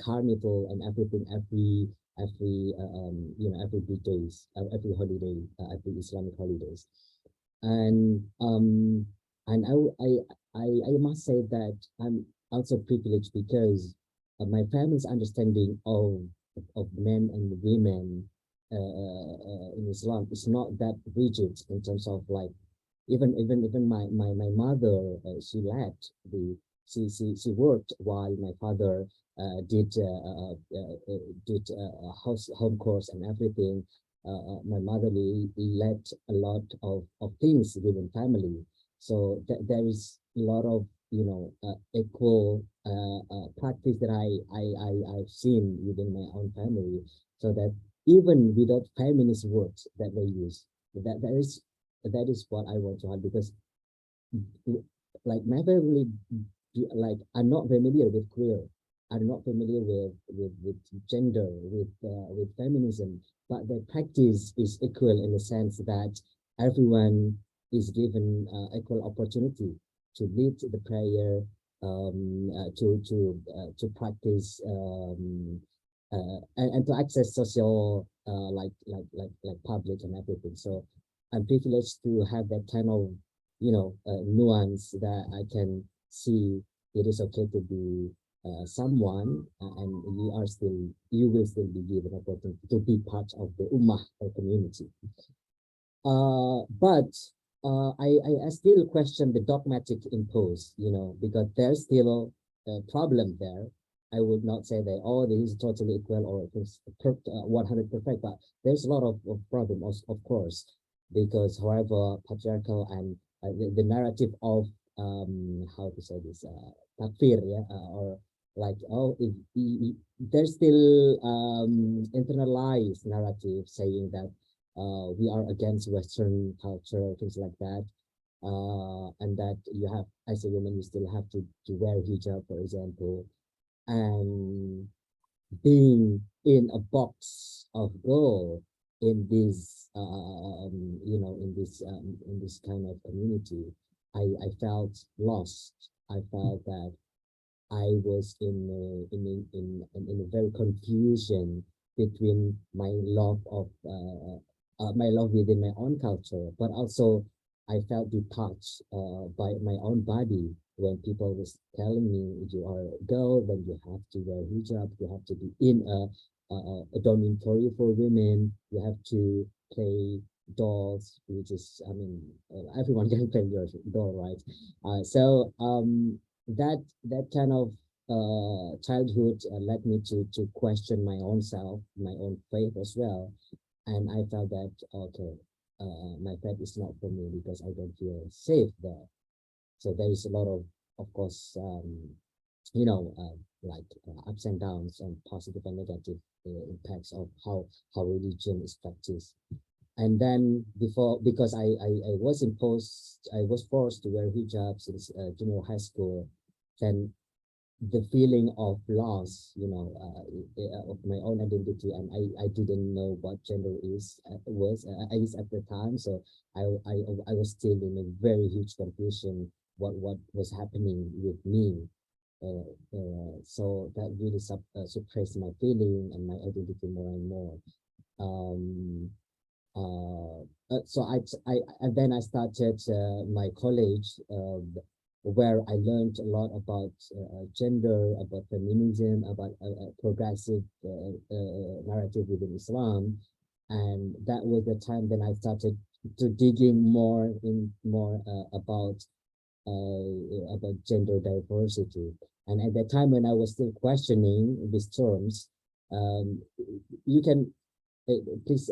carnival and everything every you know, every big days, every holiday, every Islamic holidays. And I must say that I'm also privileged because my family's understanding of men and women in Islam is not that rigid in terms of like even my mother, she left the she worked while my father did home course and everything. My mother led a lot of things within family, so there is a lot of, you know, equal practice that I've seen within my own family, so that even without feminist words that they use, that is what I want to have, because like my family, like I'm not familiar with queer, I'm not familiar with gender, with feminism, but the practice is equal in the sense that everyone is given equal opportunity to lead the prayer, to practice and to access social like public and everything. So I'm privileged to have that kind of, you know, nuance that I can see it is okay to be someone, and you will still be given opportunity to be part of the ummah or community. But I still question the dogmatic impose, you know, because there's still a problem there. I would not say that, oh, this is totally equal or it's 100 perfect, but there's a lot of problems, of course, because however patriarchal and the narrative of how to say this, takfir, yeah, or like, oh, there's still internalized narrative saying that we are against Western culture, things like that, and that you have, as a woman, you still have to wear hijab, for example, and being in a box of gold in this you know, in this kind of community, I felt lost. I felt that I was in a very confusion between my love of my love within my own culture, but also I felt detached by my own body when people was telling me, you are a girl, then you have to wear hijab, you have to be in a dormitory for women, you have to play dolls, which is, I mean, everyone can play your doll, right? So that kind of childhood led me to question my own self, my own faith as well, and I felt that, okay, my faith is not for me because I don't feel safe there. So there is a lot of course, like ups and downs and positive and negative impacts of how religion is practiced. And then because I was forced to wear hijab since junior high school, then the feeling of loss, of my own identity, and I didn't know what gender was at the time. So I was still in a very huge confusion what was happening with me. So that really suppressed my feeling and my identity more and more. So I and then I started my college, where I learned a lot about gender, about feminism, about progressive narrative within Islam, and that was the time when I started to digging more about gender diversity. And at that time, when I was still questioning these terms, you can please,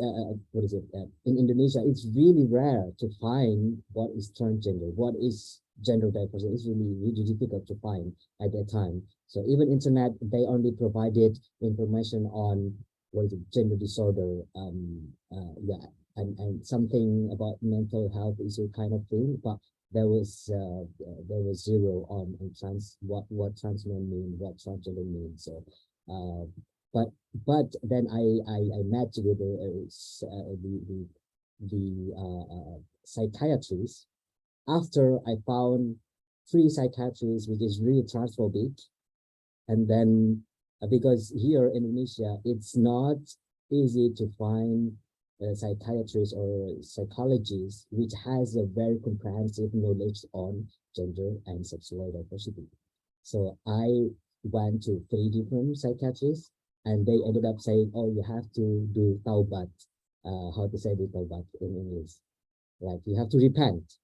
what is it? In Indonesia, it's really rare to find what is transgender, what is gender diversity. It's really difficult to find at that time. So even internet, they only provided information on what is it, gender disorder, yeah, and something about mental health issue kind of thing, but there was zero on trans, what trans men mean, what transgender means. So but then I met with the psychiatrist after I found 3 psychiatrists, which is really transphobic. And then because here in Indonesia, it's not easy to find psychiatrists or psychologists which has a very comprehensive knowledge on gender and sexual diversity. So I went to 3 different psychiatrists, and they ended up saying, "Oh, you have to do taubat." How to say the taubat in English? Like you have to repent.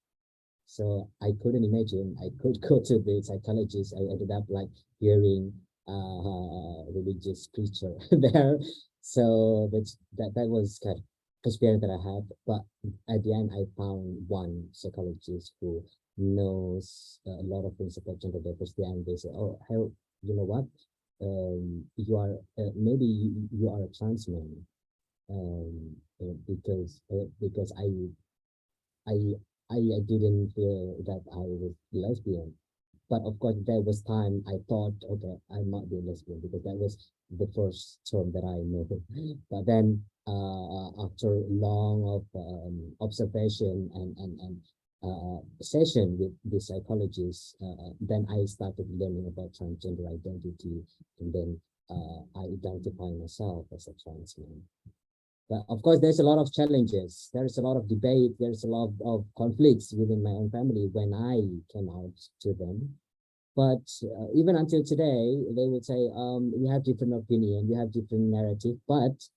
So I couldn't imagine I could go to the psychologist. I ended up like hearing religious preacher there. So that was kind of experience that I had. But at the end, I found one psychologist who knows a lot of things about gender diversity, and they say, "Oh, hell, you know what? You are maybe you are a trans man, because I didn't feel that I was lesbian." But of course, there was time I thought, okay, I'm not being lesbian, because that was the first term that I know. But then after long of observation and session with the psychologist, then I started learning about transgender identity, and then I identify myself as a trans man. But of course, there's a lot of challenges. There's a lot of debate. There's a lot of conflicts within my own family when I came out to them. But even until today, they would say, "We have different opinion, we have different narrative, but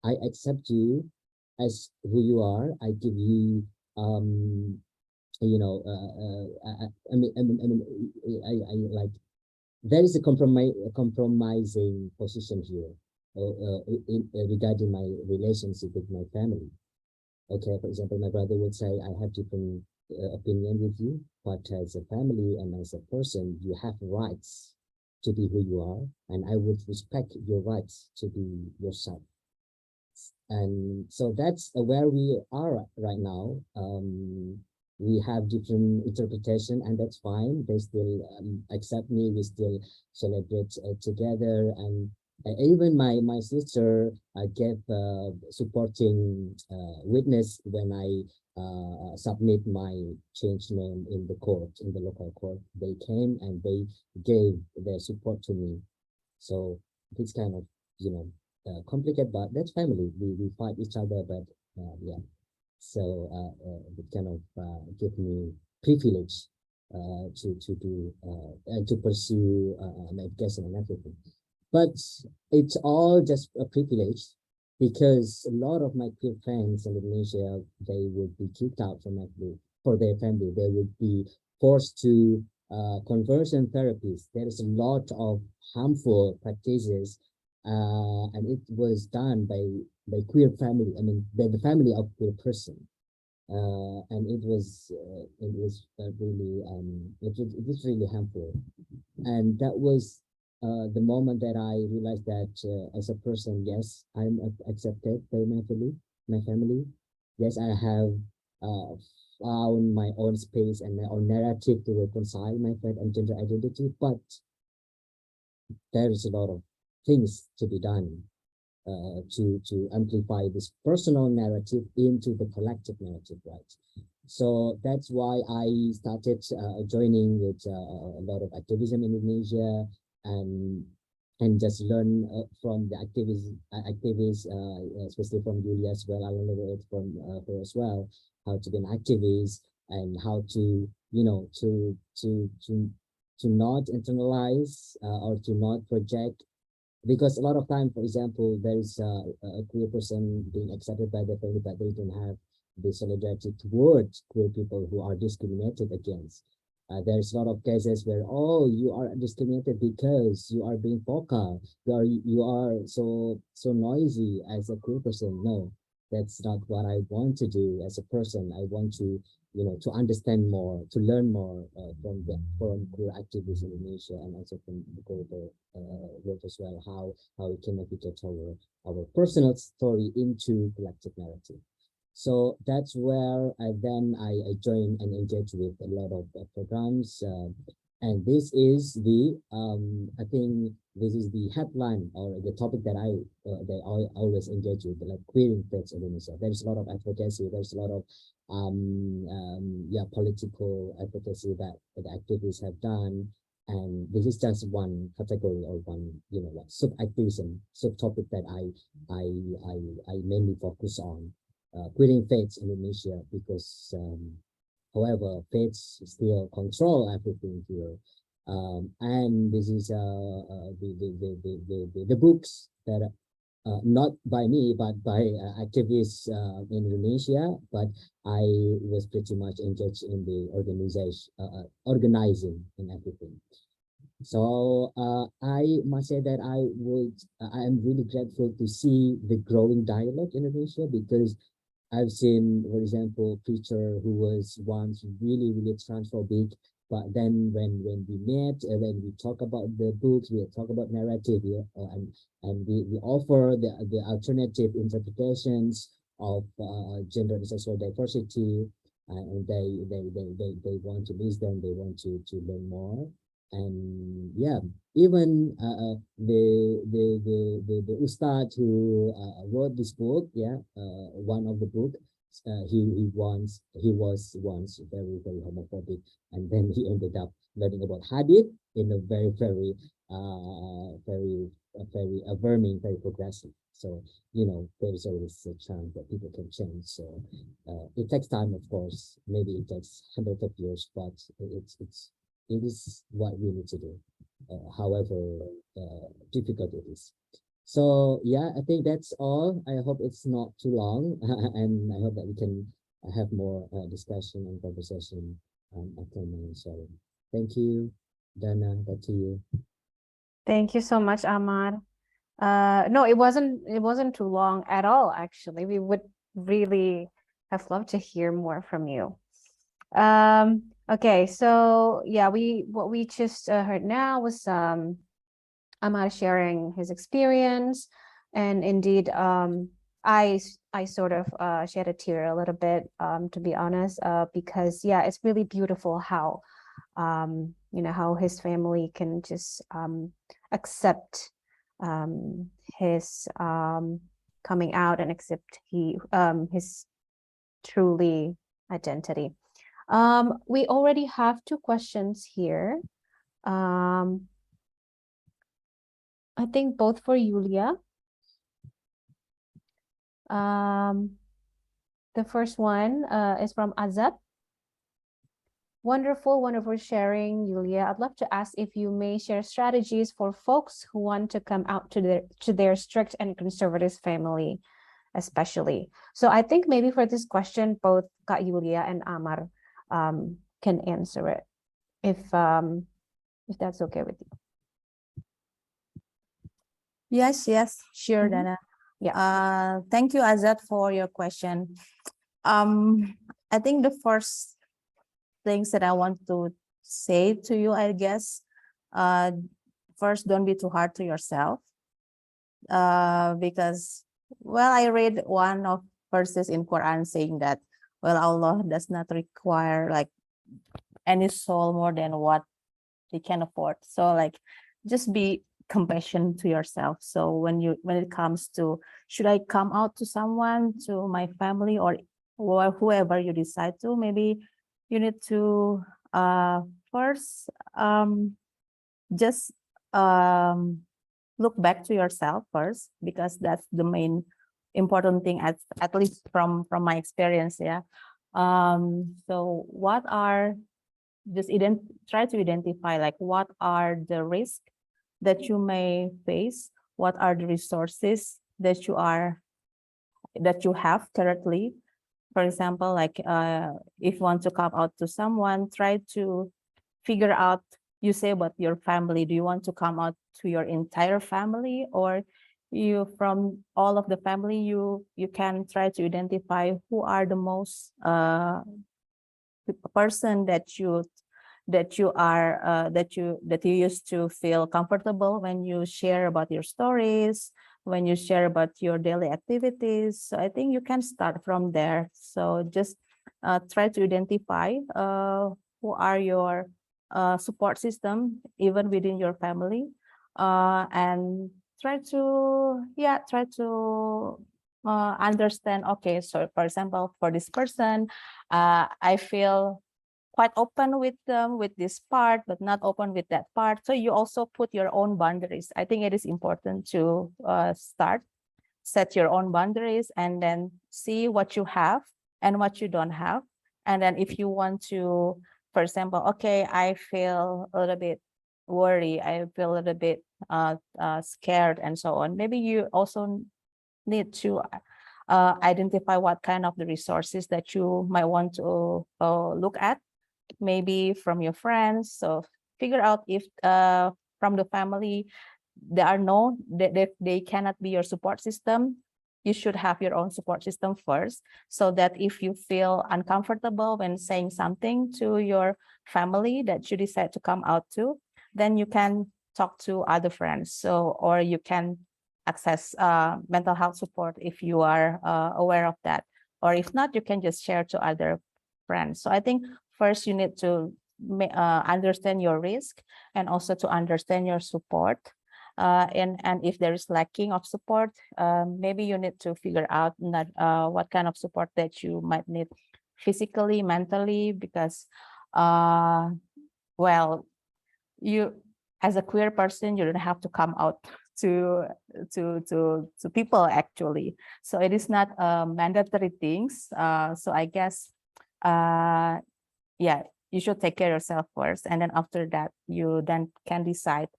I accept you as who you are. I give you, you know, I like, there is a compromising position here regarding my relationship with my family. Okay, for example, my brother would say, I have different opinion with you, but as a family and as a person, you have rights to be who you are, and I would respect your rights to be yourself." And so that's where we are right now. We have different interpretation, and that's fine. They still accept me. We still celebrate together, and even my sister gave supporting witness when I submit my change name in the court, in the local court. They came and they gave their support to me. So it's kind of, complicated, but that's family. We fight each other, but yeah. So it kind of give me privilege to do and to pursue my education and everything. But it's all just a privilege, because a lot of my peer friends in Indonesia, they would be kicked out from their family. They would be forced to conversion therapies. There is a lot of harmful practices, and it was done by queer family. I mean, the family of queer person. and it was really it was really harmful. And that was the moment that I realized that as a person, yes, I'm accepted by my family. Yes, I have uh, found my own space and my own narrative to reconcile my faith and gender identity, but there is a lot of things to be done to amplify this personal narrative into the collective narrative, right? So that's why I started joining with a lot of activism in Indonesia, and just learn from the activists, especially from Yulia as well. I learned a lot from her as well, how to be an activist and how to, you know, to not internalize or to not project, because a lot of time, for example, there is a queer person being accepted by the family, but they don't have the solidarity towards queer people who are discriminated against. There's a lot of cases where, oh, you are discriminated because you are being vocal, you are so noisy as a queer person. No, that's not what I want to do as a person. I want to, you know, to understand more, to learn more from queer activists in Indonesia, and also from the global world as well, how we can navigate our personal story into collective narrative. So that's where I joined and engaged with a lot of programs, and this is the I think this is the headline or the topic that I always engage with, like queering faiths in Indonesia. There's a lot of advocacy. There's a lot of political advocacy that the activists have done, and this is just one category or one, you know, like sub-activism, subtopic that I mainly focus on. Quitting faiths in Indonesia, because however, faiths still control everything here, and this is the books that not by me but by activists in Indonesia, but I was pretty much engaged in the organization, organizing and everything. So I must say that I am really grateful to see the growing dialogue in Indonesia, because I've seen, for example, preacher who was once really, really transphobic, but then when we met, when we talk about the books, we talk about narrative, and we offer the alternative interpretations of gender and sexual diversity, and they want to listen, they want to learn more. And yeah, even the ustad who wrote this book, one of the book, he was once very, very homophobic, and then he ended up learning about hadith in a very, very very affirming, very progressive. So, you know, there's always a chance that people can change. So it takes time, of course. Maybe it takes hundreds of years, but it is what we need to do, however difficult it is. So yeah, I think that's all. I hope it's not too long, and I hope that we can have more discussion and conversation after my sharing. Thank you, Dana. Back to you. Thank you so much, Amar. No, it wasn't too long at all, actually. We would really have loved to hear more from you. Okay, so yeah, what we just heard now was Amar sharing his experience, and indeed I sort of shed a tear a little bit, to be honest, because yeah, it's really beautiful how you know, how his family can just accept his coming out and accept his truly identity. We already have 2 questions here. I think both for Yulia. The first one is from Azad. Wonderful sharing, Yulia. I'd love to ask if you may share strategies for folks who want to come out to their strict and conservative family, especially. So I think maybe for this question, both Kak Yulia and Amar can answer it, if that's okay with you. Yes, sure, Dana. Yeah. Thank you, Azad, for your question. I think the first things that I want to say to you, I guess, first, don't be too hard to yourself. Because, well, I read one of verses in Quran saying that, well, Allah does not require like any soul more than what they can afford. So like, just be compassionate to yourself. So when it comes to, should I come out to someone, to my family, or whoever you decide to, maybe you need to first just look back to yourself first, because that's the main important thing, at least from my experience. Yeah. So what are, just try to identify like what are the risks that you may face, what are the resources that you have currently. For example, like if you want to come out to someone, try to figure out, you say about your family, do you want to come out to your entire family, or you, from all of the family, you can try to identify who are the most person that you used to feel comfortable when you share about your stories, when you share about your daily activities. So I think you can start from there. So just try to identify who are your support system, even within your family, and try to understand, okay, so for example, for this person, I feel quite open with them with this part, but not open with that part. So you also put your own boundaries. I think it is important to set your own boundaries, and then see what you have and what you don't have. And then if you want to, for example, okay, I feel a little bit worried, I feel a little bit scared, and so on. Maybe you also need to identify what kind of the resources that you might want to look at, maybe from your friends. So figure out if from the family they cannot be your support system. You should have your own support system first, so that if you feel uncomfortable when saying something to your family that you decide to come out to, then you can talk to other friends. So, or you can access mental health support if you are aware of that, or if not, you can just share to other friends. So I think first you need to understand your risk, and also to understand your support. And if there is lacking of support, maybe you need to figure out what kind of support that you might need physically, mentally, because well, you, as a queer person, you don't have to come out to people actually. So it is not mandatory things. So I guess yeah, you should take care of yourself first, and then after that you then can decide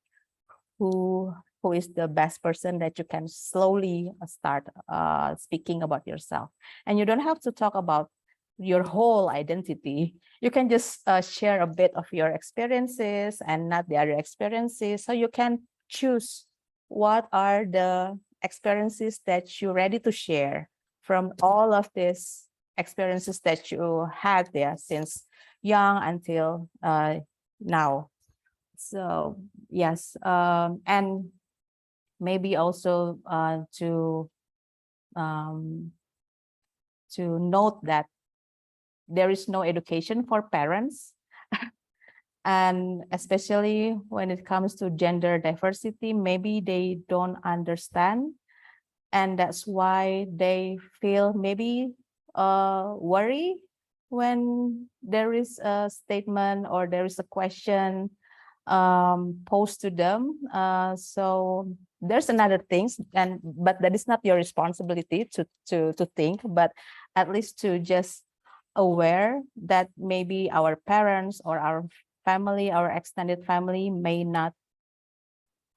who is the best person that you can slowly start speaking about yourself. And you don't have to talk about your whole identity. You can just share a bit of your experiences and not the other experiences. So you can choose what are the experiences that you're ready to share from all of these experiences that you had there since young until now. So yes, and maybe also to note that there is no education for parents, and especially when it comes to gender diversity, maybe they don't understand, and that's why they feel maybe worry when there is a statement or there is a question posed to them. So there's another things, but that is not your responsibility to think, but at least to just aware that maybe our parents or our family, our extended family, may not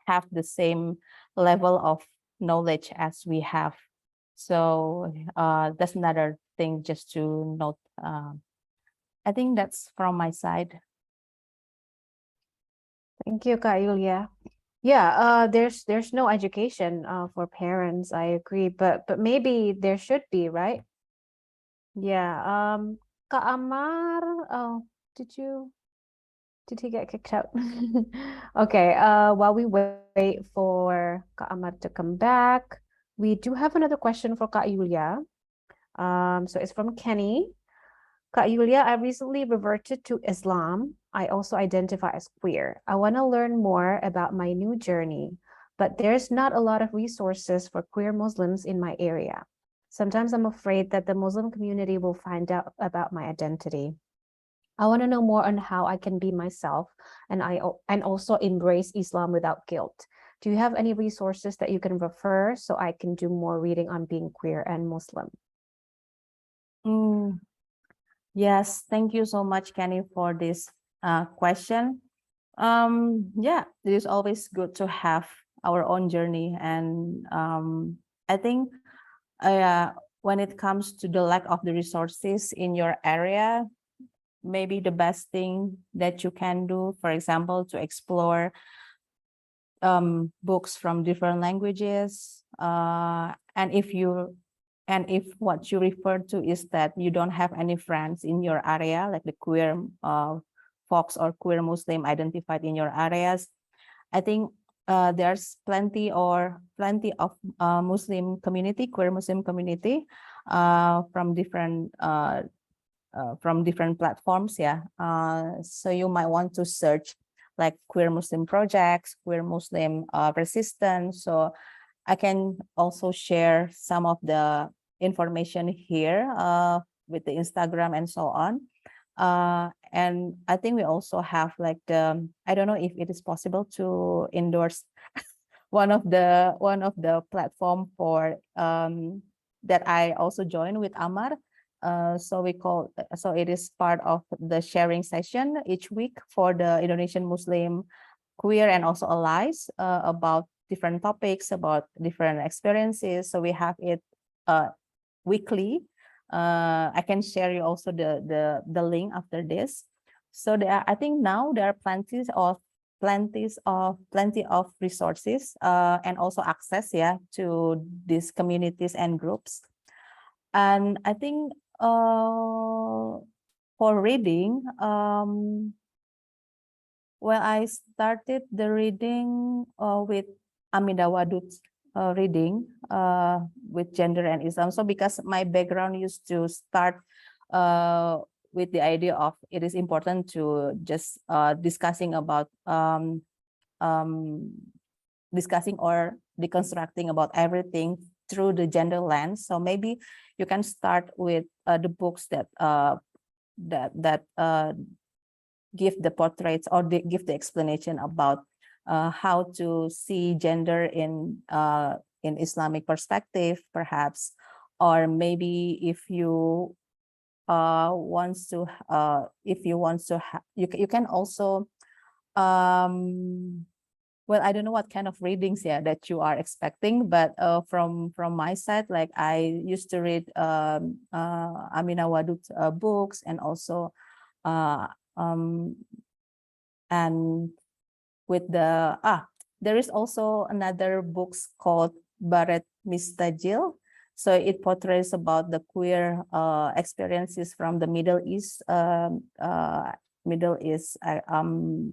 have the same level of knowledge as we have. So that's another thing just to note. I think that's from my side. Thank you, Kak Yulia. Yeah, there's no education for parents. I agree, but maybe there should be, right? Yeah. Kak Amar, oh, did he get kicked out? Okay, while we wait for Kak Amar to come back, we do have another question for Kak Yulia. So it's from Kenny. Kak Yulia, I recently reverted to Islam. I also identify as queer. I want to learn more about my new journey, but there's not a lot of resources for queer Muslims in my area. Sometimes I'm afraid that the Muslim community will find out about my identity. I want to know more on how I can be myself and also embrace Islam without guilt. Do you have any resources that you can refer so I can do more reading on being queer and Muslim? Yes, thank you so much, Kenny, for this question. Yeah, it is always good to have our own journey, and I think when it comes to the lack of the resources in your area, maybe the best thing that you can do, for example, to explore books from different languages, and if what you refer to is that you don't have any friends in your area, like the queer folks or queer Muslim identified in your areas, I think there's plenty of Muslim community, queer Muslim community, from different platforms. Yeah, so you might want to search like queer Muslim projects, queer Muslim resistance. So I can also share some of the information here with the Instagram and so on. And I think we also have like I don't know if it is possible to endorse one of the platform for that I also joined with Amar. So it is part of the sharing session each week for the Indonesian Muslim queer and also allies about different topics, about different experiences. So we have it weekly. I can share you also the link after this. So I think now there are plenty of resources and also access, yeah, to these communities and groups. And I think for reading, well, I started the reading with Amida Wadud's reading with gender and Islam. So because my background used to start with the idea of it is important to just discussing about discussing or deconstructing about everything through the gender lens. So maybe you can start with the books that give the portraits or give the explanation about how to see gender in Islamic perspective, perhaps, or maybe if you wants to you can also well, I don't know what kind of readings, yeah, that you are expecting, but from my side, like I used to read Amina Wadud books, and also and with the there is also another books called Baret Mistajil. So it portrays about the queer experiences from the Middle East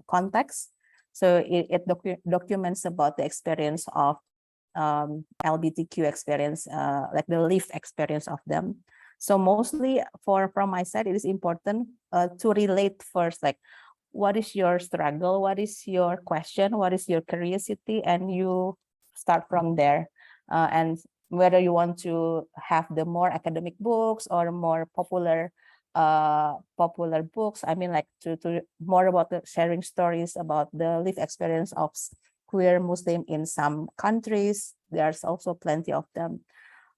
context. So it documents about the experience of LGBTQ experience, like the lived experience of them. So mostly from my side, it is important to relate first, like what is your struggle, what is your question, what is your curiosity, and you start from there. And whether you want to have the more academic books or more popular books, I mean, like to more about the sharing stories about the lived experience of queer Muslim in some countries. There's also plenty of them.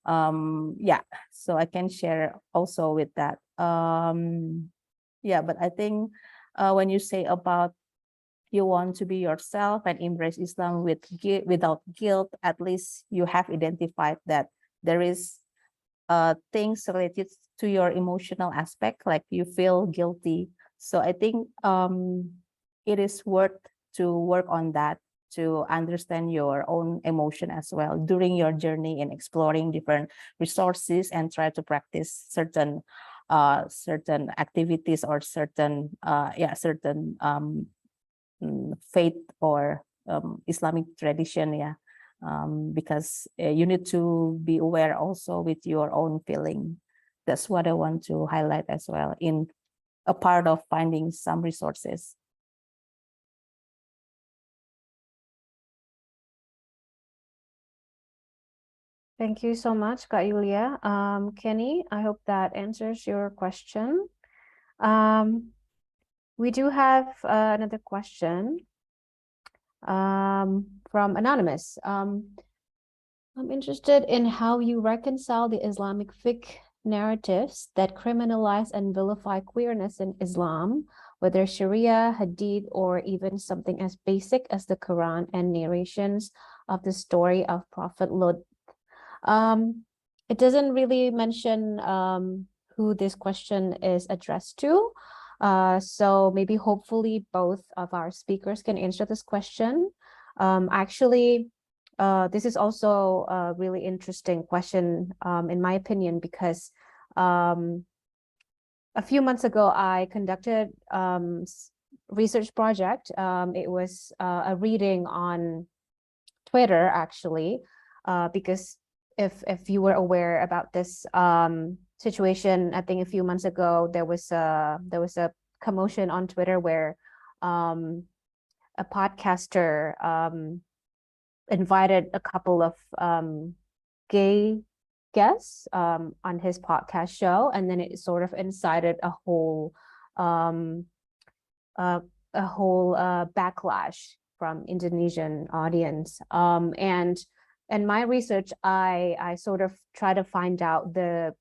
Yeah, so I can share also with that. Yeah, but I think when you say about you want to be yourself and embrace Islam without guilt, at least you have identified that there is things related to your emotional aspect, like you feel guilty. So I think it is worth to work on that, to understand your own emotion as well during your journey in exploring different resources and try to practice certain activities or certain faith or Islamic tradition, because you need to be aware also with your own feeling. That's what I want to highlight as well in a part of finding some resources. Thank you so much, Kak Yulia. Kenny, I hope that answers your question. We do have another question from Anonymous. I'm interested in how you reconcile the Islamic fiqh narratives that criminalize and vilify queerness in Islam, whether Sharia, Hadith, or even something as basic as the Quran and narrations of the story of Prophet Lot. It doesn't really mention who this question is addressed to. So maybe hopefully both of our speakers can answer this question. Actually, this is also a really interesting question, in my opinion, because a few months ago, I conducted research project. It was a reading on Twitter, actually, because if you were aware about this situation, I think a few months ago there was a commotion on Twitter where a podcaster invited a couple of gay guests on his podcast show, and then it sort of incited a whole backlash from Indonesian audience. And my research, I sort of try to find out the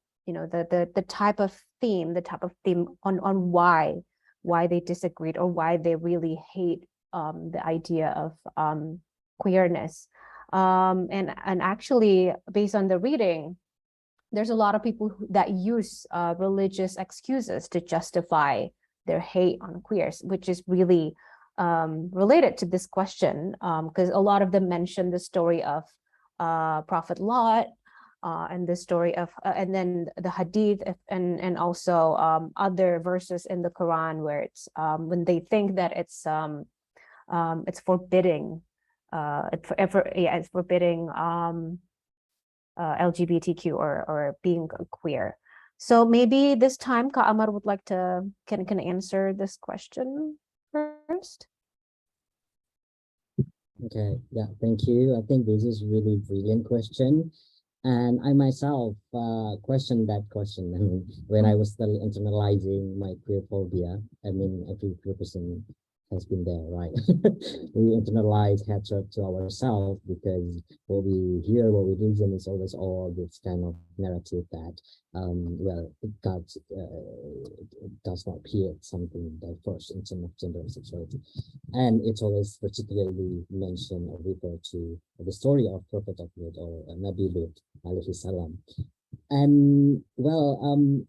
type of theme, on why they disagreed or why they really hate the idea of queerness. And actually, based on the reading, there's a lot of people that use religious excuses to justify their hate on queers, which is really related to this question, because a lot of them mention the story of Prophet Lot, and the story of and then the Hadith, and also other verses in the Quran where it's when they think that it's forbidding it's forbidding LGBTQ or being queer. So maybe this time Kak Amar would like to can answer this question first. Okay, yeah, thank you. I think this is really brilliant question. And I myself questioned that question. I mean, when I was still internalizing my queer phobia, I mean, every queer person has been there, right? We internalize hatred to ourselves because what we hear, what we listen is always all this kind of narrative that, well, God does not create something diverse in terms of gender and sexuality. And it's always particularly mentioned or referred to the story of Prophet of Lut or Nabi Lut, alayhi salam. And well,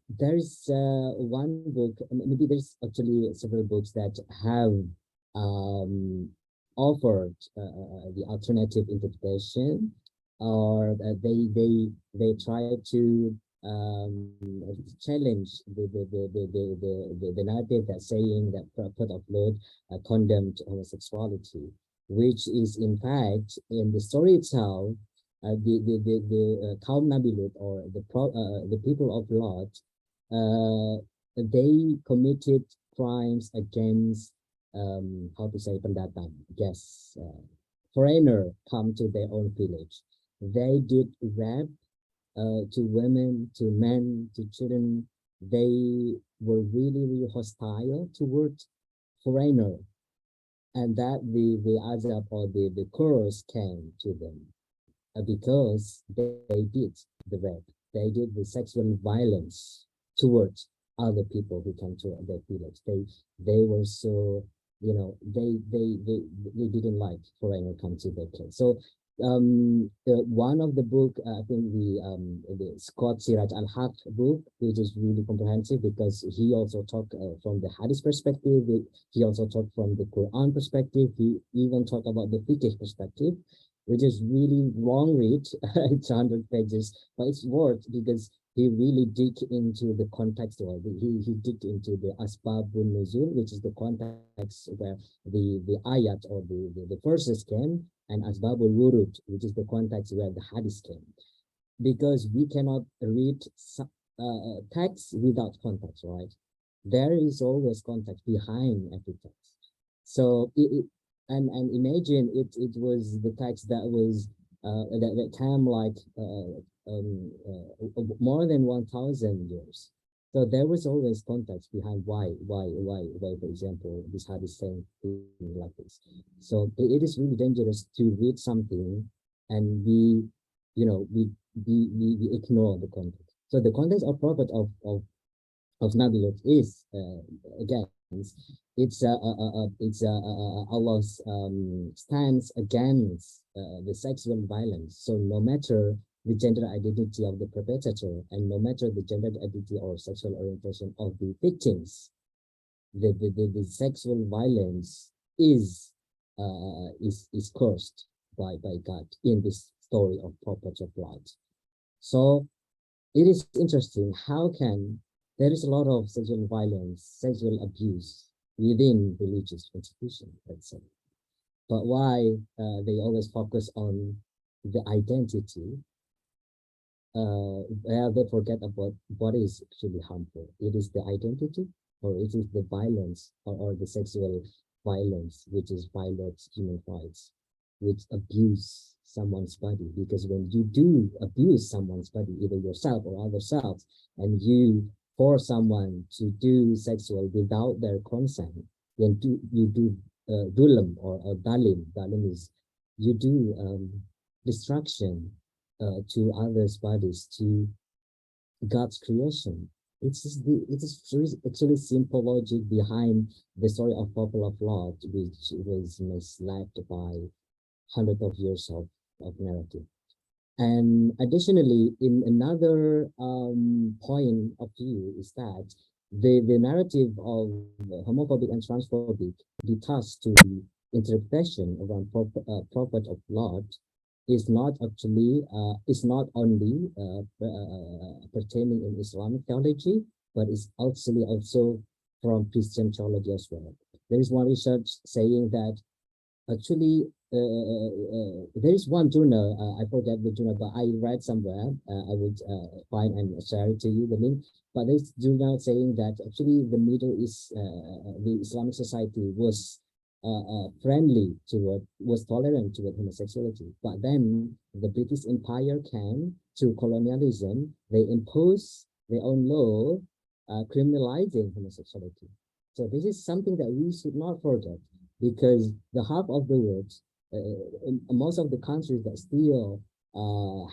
there's one book, maybe there's actually several books that have offered the alternative interpretation, or they try to challenge the narrative that's saying that Prophet of Lut condemned homosexuality, which is in fact in the story itself. The Kaum Nabi Lut, or the people of Lot, they committed crimes against how to say pendatang, yes, foreigner come to their own village. They did rape to women, to men, to children. They were really hostile towards foreigner, and that the azab or the curse came to them. Because they did the rape, they did the sexual violence towards other people who come to their village. They were so, you know, they didn't like foreigner come to their place. So one of the book, I think the Scott Siraj al-Haq book, which is really comprehensive because he also talked from the Hadith perspective. He also talked from the Quran perspective. He even talked about the Fiqh perspective, which is really long read. It's 100 pages, but it's worth because he really dig into the context. Or he digged into the Asbabun Nuzul, which is the context where the ayat or the verses came, and Asbabul Wurud, which is the context where the hadith came. Because we cannot read text without context, right? There is always context behind every text. So and imagine it was the text that was that came like more than 1,000 years. So there was always context behind why, for example, this hadith saying like this. So it is really dangerous to read something and we ignore the context. So the context of prophet of Nabi Lut is again it's Allah's stance against the sexual violence. So no matter the gender identity of the perpetrator and no matter the gender identity or sexual orientation of the victims, the sexual violence is cursed by God in this story of prophets of light. So it is interesting how can there is a lot of sexual violence, sexual abuse within religious institutions, let's say. But why they always focus on the identity, they forget about what is actually harmful. It is the identity, or it is the violence, or the sexual violence, which is violates human rights, which abuse someone's body. Because when you do abuse someone's body, either yourself or other selves, and you force someone to do sexual without their consent, then you do dulam or dalim. Dalim is you do destruction to others' bodies, to God's creation. It is actually simple logic behind the story of People of Lot, which was misled by hundreds of years of narrative. And additionally, in another point of view is that the narrative of homophobic and transphobic detached to the interpretation around prophet of Lot is not actually is not only pertaining in Islamic theology, but is actually also from Christian theology as well. There is one research saying that actually there is one journal, I forget the journal, but I read somewhere, I would find and share it to you, the link. But this journal saying that actually the Middle East, the Islamic society was friendly toward, was tolerant toward homosexuality. But then the British Empire came to colonialism, they imposed their own law criminalizing homosexuality. So this is something that we should not forget, because the half of the world, most of the countries that still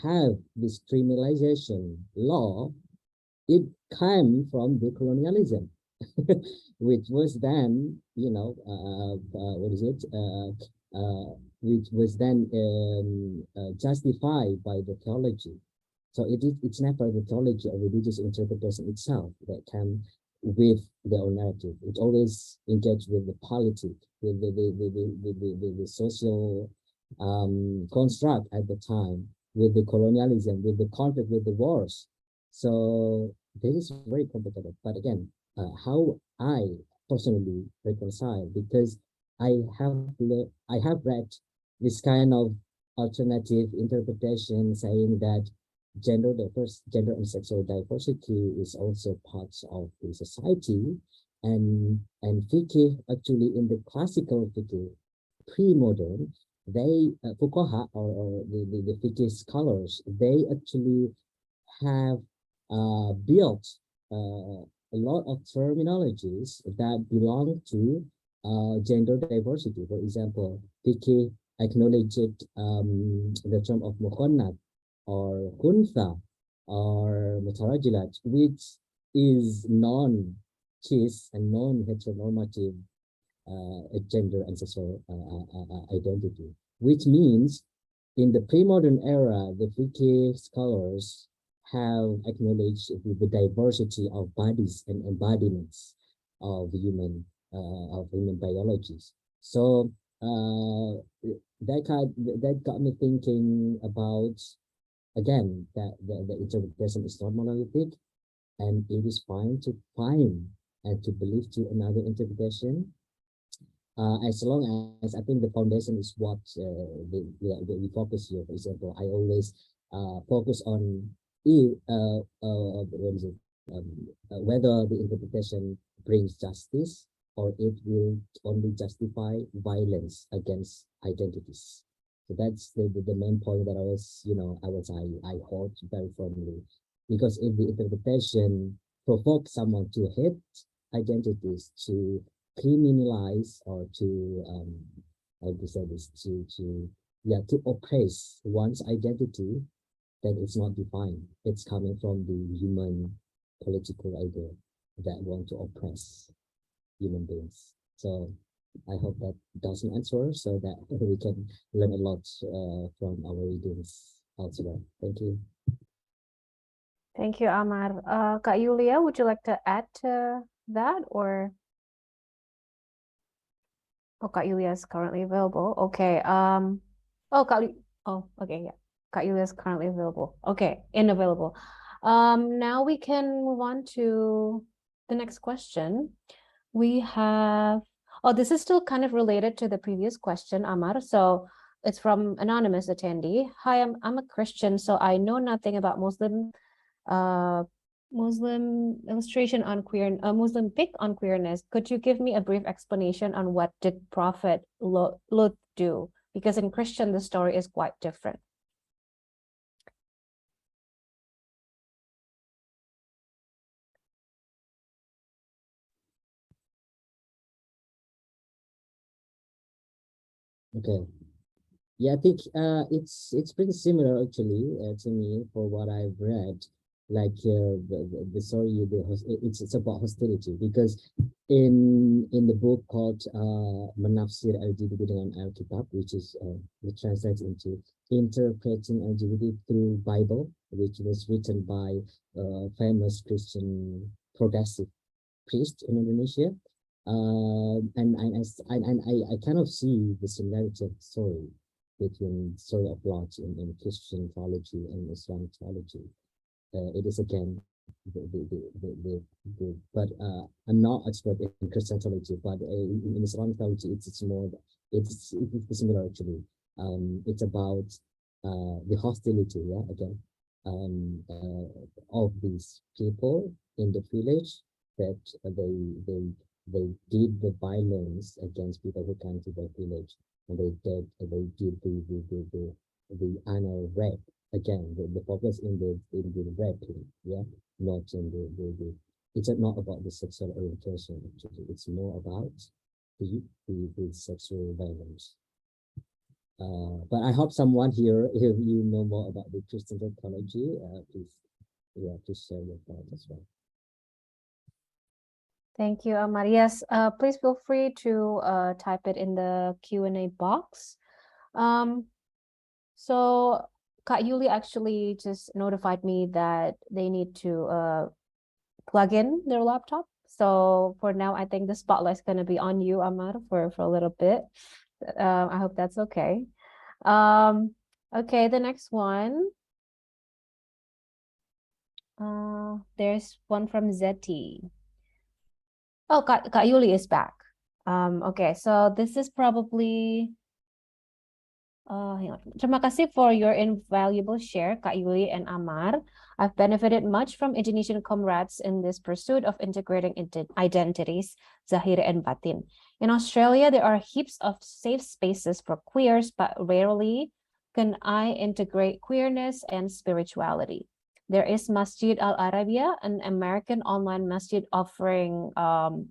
have this criminalization law, it came from the colonialism, which was then, what is it? Which was then justified by the theology. So it's never the theology or religious interpretation itself that came with their own narrative. It always engaged with the politics, with the social construct at the time, with the colonialism, with the conflict, with the wars. So this is very complicated. But again, how I personally reconcile, because I have read this kind of alternative interpretation saying that gender and sexual diversity is also parts of the society, and fiqh, actually in the classical fiqh, pre-modern, they fuqaha or the fiqh scholars, they actually have built a lot of terminologies that belong to gender diversity. For example, fiqh acknowledged the term of mukhannat or kuntha or mutarajilat, which is non-cis and non-heteronormative gender and sexual identity, which means in the pre-modern era, the fiqh scholars have acknowledged the diversity of bodies and embodiments of human biologies. So that got me thinking about, again, that the interpretation is not monolithic, and it is fine to find and to believe to another interpretation, as long as I think the foundation is what we focus here. For example, I always focus on what is it, whether the interpretation brings justice or it will only justify violence against identities. So that's the main point that I hold very firmly, because if the interpretation provokes someone to hate identities, to criminalize, or to how to say this, to oppress one's identity, then it's not defined. It's coming from the human political idea that want to oppress human beings. So I hope that doesn't answer, so that we can learn a lot from our readings elsewhere. Thank you. Thank you, Amar. Kak Yulia, would you like to add to that, or? Oh, Kak Yulia is currently available. Okay. Oh, okay, yeah. Kak Yulia is currently available. Okay, unavailable. Now we can move on to the next question. We have, this is still kind of related to the previous question, Amar. So it's from anonymous attendee. Hi, I'm a Christian, so I know nothing about Muslim illustration on Muslim pic on queerness. Could you give me a brief explanation on what did Prophet Lot do? Because in Christian, the story is quite different. Okay. Yeah, I think it's pretty similar actually to me, for what I've read. Like the story, it's about hostility, because in the book called Menafsir LGBT dengan Alkitab, which is it translates into Interpreting LGBT through Bible, which was written by famous Christian progressive priest in Indonesia. And I kind of see the similarity of the story between the story of Lot in Christian theology and Islamic theology. It is again but I'm not expert in Christian theology, but in Islamic theology it's similar actually. It's about the hostility, again, of these people in the village, that they did the violence against people who come to their village, and they did the anal rape. Again, the focus in the raping, not in the it's not about the sexual orientation. Actually, it's more about the sexual violence. But I hope someone here, if you know more about the Christian theology, please share your thoughts as well. Thank you, Amar. Yes, please feel free to type it in the Q&A box. So Kak Yuli actually just notified me that they need to plug in their laptop. So for now, I think the spotlight is going to be on you, Amar, for a little bit. I hope that's okay. Okay, the next one. There's one from Zeti. Oh, Kak Yuli is back. Okay, so this is probably hang on. Terima kasih for your invaluable share, Kak Yuli and Amar. I've benefited much from Indonesian comrades in this pursuit of integrating identities, Zahir and Batin. In Australia, there are heaps of safe spaces for queers, but rarely can I integrate queerness and spirituality. There is Masjid Al Arabia, an American online masjid offering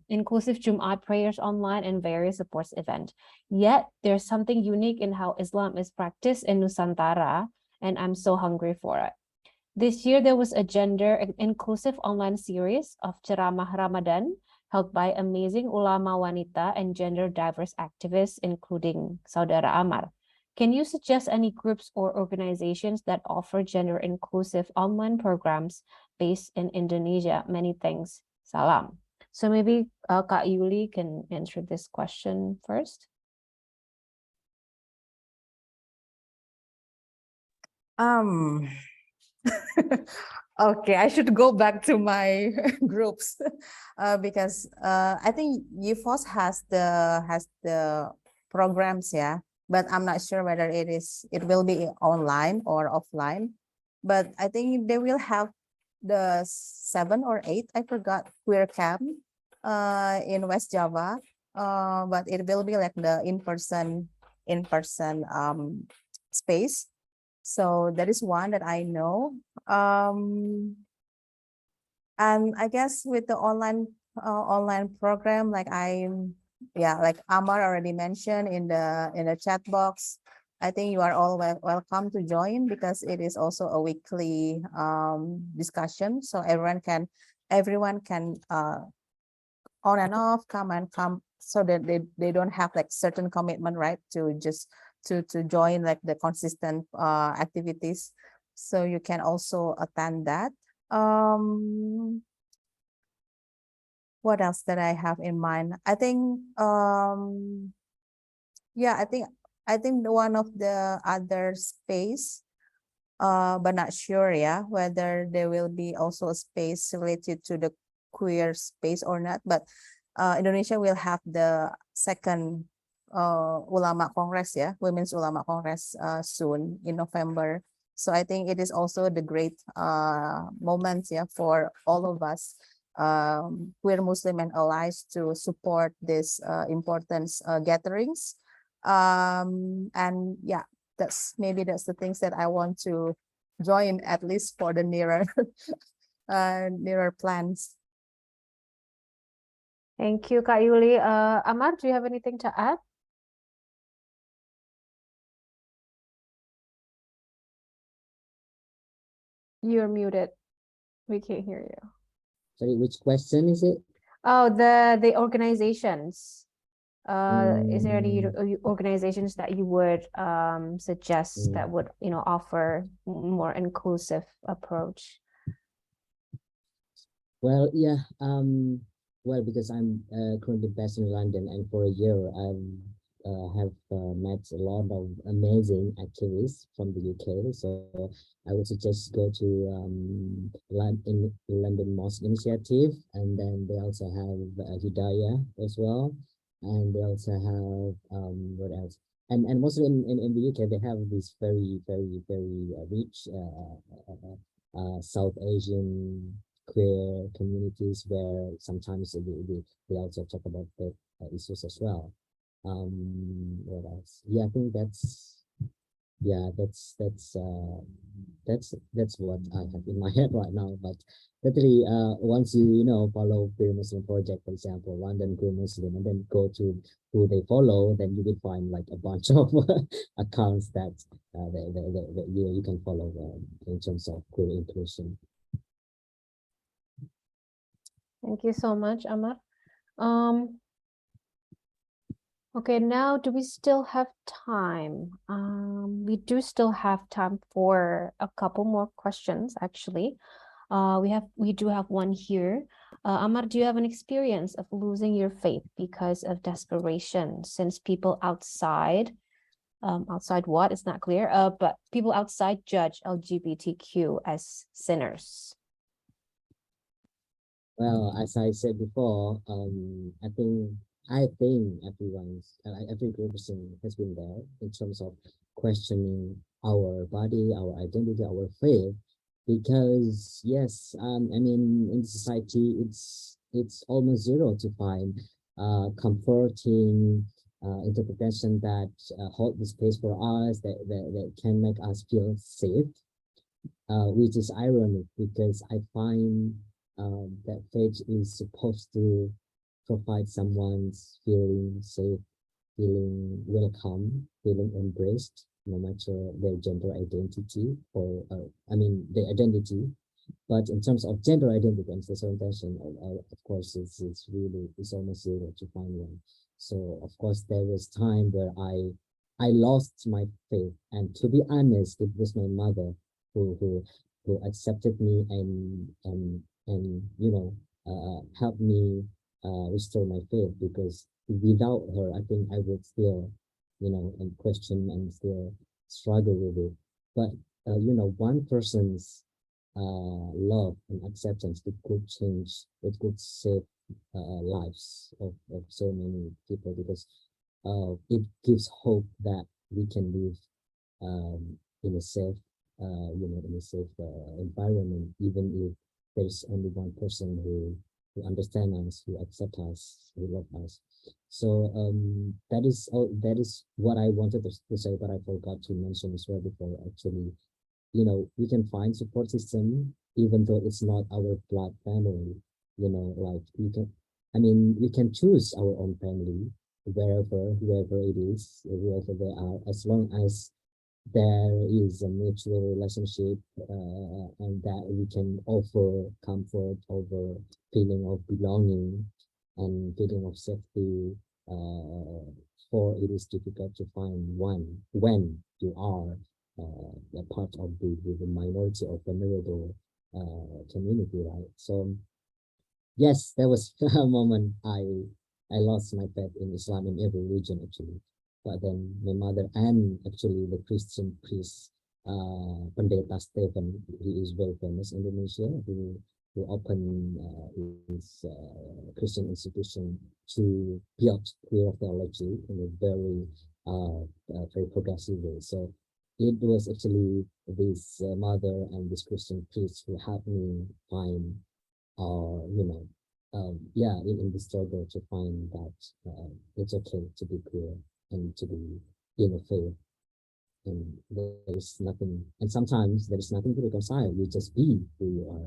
inclusive Jum'at prayers online and various supports events. Yet there's something unique in how Islam is practiced in Nusantara, and I'm so hungry for it. This year, there was a gender inclusive online series of Ceramah Ramadan held by amazing ulama wanita and gender diverse activists, including Saudara Amar. Can you suggest any groups or organizations that offer gender inclusive online programs based in Indonesia? Many thanks. Salam. So maybe Kak Yuli can answer this question first. Okay, I should go back to my groups because I think UFOS has the programs, yeah, but I'm not sure whether it will be online or offline. But I think they will have the 7 or 8, I forgot, queer camp in West Java. But it will be like the in-person space. So that is one that I know. And I guess with the online program, like like Amar already mentioned in the chat box, I think you are all welcome to join because it is also a weekly discussion. So everyone can on and off, come so that they don't have like certain commitment, right? To just to join like the consistent activities. So you can also attend that. What else that I have in mind? I think yeah, I think one of the other space, but not sure, yeah, whether there will be also a space related to the queer space or not. But Indonesia will have the second Ulama Congress, yeah, Women's Ulama Congress soon in November. So I think it is also the great moment, yeah, for all of us queer Muslim and allies to support this important gatherings. And yeah, that's the things that I want to join, at least for the nearer nearer plans. Thank you, Kak Yuli. Amar, do you have anything to add? You're muted. We can't hear you. Sorry, which question is it? Oh, the organizations. Is there any organizations that you would suggest that would, offer more inclusive approach? Well, yeah. Well, because I'm currently based in London, and for a year have met a lot of amazing activists from the UK. So I would suggest go to London Mosque Initiative, and then they also have Hidayah as well, and they also have what else? And mostly in the UK they have these very rich South Asian queer communities where sometimes they also talk about the issues as well. What else? Yeah, I think that's what I have in my head right now. But definitely once you follow Queer Muslim Project, for example, London Queer Muslim, and then go to who they follow, then you will find like a bunch of accounts that you can follow in terms of queer inclusion. Thank you so much, Amar. Okay, now do we still have time? We do still have time for a couple more questions, actually. We do have one here. Amar, do you have an experience of losing your faith because of desperation, since people outside what? It's not clear. But people outside judge LGBTQ as sinners? Well, as I said before, I think every person has been there in terms of questioning our body, our identity, our faith, because yes, I mean, in society, it's almost zero to find comforting interpretation that hold the space for us, that can make us feel safe, which is ironic because I find that faith is supposed to provide someone's feeling safe, feeling welcome, feeling embraced, no matter their gender identity or their identity. But in terms of gender identity and sexual orientation, of course, it's almost zero to find one. So of course there was time where I lost my faith. And to be honest, it was my mother who accepted me and helped me restore my faith, because without her, I think I would still, and question and still struggle with it. But one person's love and acceptance, it could change, it could save lives of so many people, because it gives hope that we can live in a safe environment, even if there's only one person who understands us, who accepts us, who loves us. So that is what I wanted to say, but I forgot to mention as well before. Actually, we can find support system even though it's not our blood family. Like we can choose our own family, whoever it is, whoever they are, as long as there is a mutual relationship, and that we can offer comfort, over feeling of belonging and feeling of safety. For it is difficult to find one when you are a part of the minority or vulnerable community, right? So yes, there was a moment I lost my faith in Islam, in every religion actually. But then my mother and actually the Christian priest, Pendeta Stephen, he is very famous in Indonesia, who opened his Christian institution to build queer theology in a very progressive way. So it was actually this mother and this Christian priest who helped me find, in the struggle to find that it's okay to be queer and to be in a faith, and there is nothing, and sometimes there is nothing to reconcile. You just be who you are,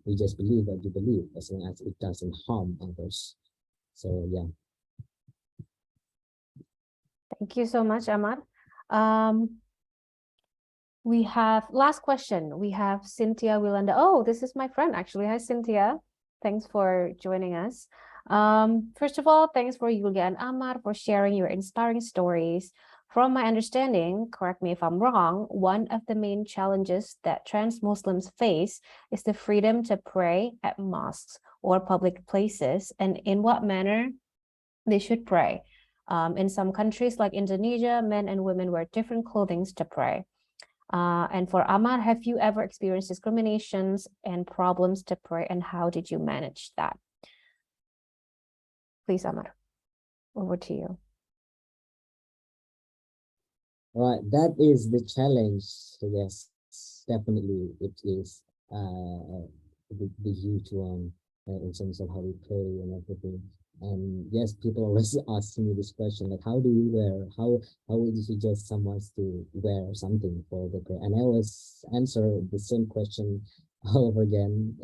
you just believe what you believe, as long as it doesn't harm others. So yeah. Thank you so much, Amar. We have last question. We have Cynthia Willanda. Oh, this is my friend actually. Hi, Cynthia. Thanks for joining us. First of all, thanks for Yulia and Amar for sharing your inspiring stories. From my understanding, correct me if I'm wrong, one of the main challenges that trans Muslims face is the freedom to pray at mosques or public places, and in what manner they should pray. In some countries like Indonesia, men and women wear different clothing to pray. And for Amar, have you ever experienced discriminations and problems to pray, and how did you manage that? Please, Amar, over to you. Right, that is the challenge. Yes, definitely it is the huge one in terms of how we pray and everything. And yes, people always ask me this question, like, how do you wear? How would you suggest someone to wear something for the prayer? And I always answer the same question all over again: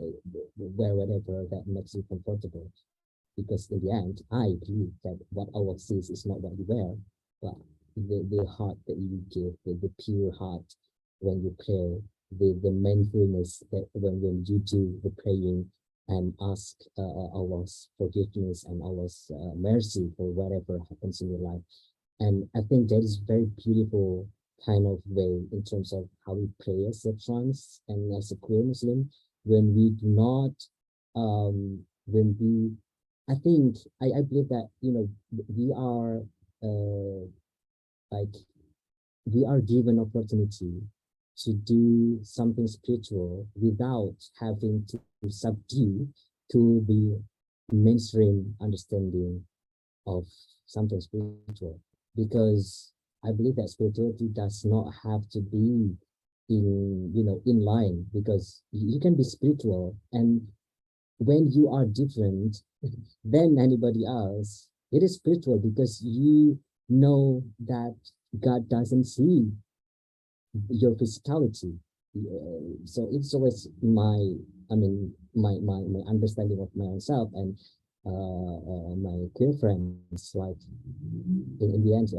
wear whatever that makes you comfortable. Because in the end, I believe that what Allah sees is not what you wear, but the heart that you give, the pure heart when you pray, the mindfulness that when you do the praying and ask Allah's forgiveness and Allah's mercy for whatever happens in your life. And I think that is very beautiful kind of way in terms of how we pray as a trans and as a queer Muslim, when we do not, I think, I believe that, we are we are given opportunity to do something spiritual without having to subdue to the mainstream understanding of something spiritual. Because I believe that spirituality does not have to be in line, because you can be spiritual, and when you are different than anybody else, it is spiritual, because you know that God doesn't see your physicality. So it's always my understanding of myself and my queer friends. Like in the end,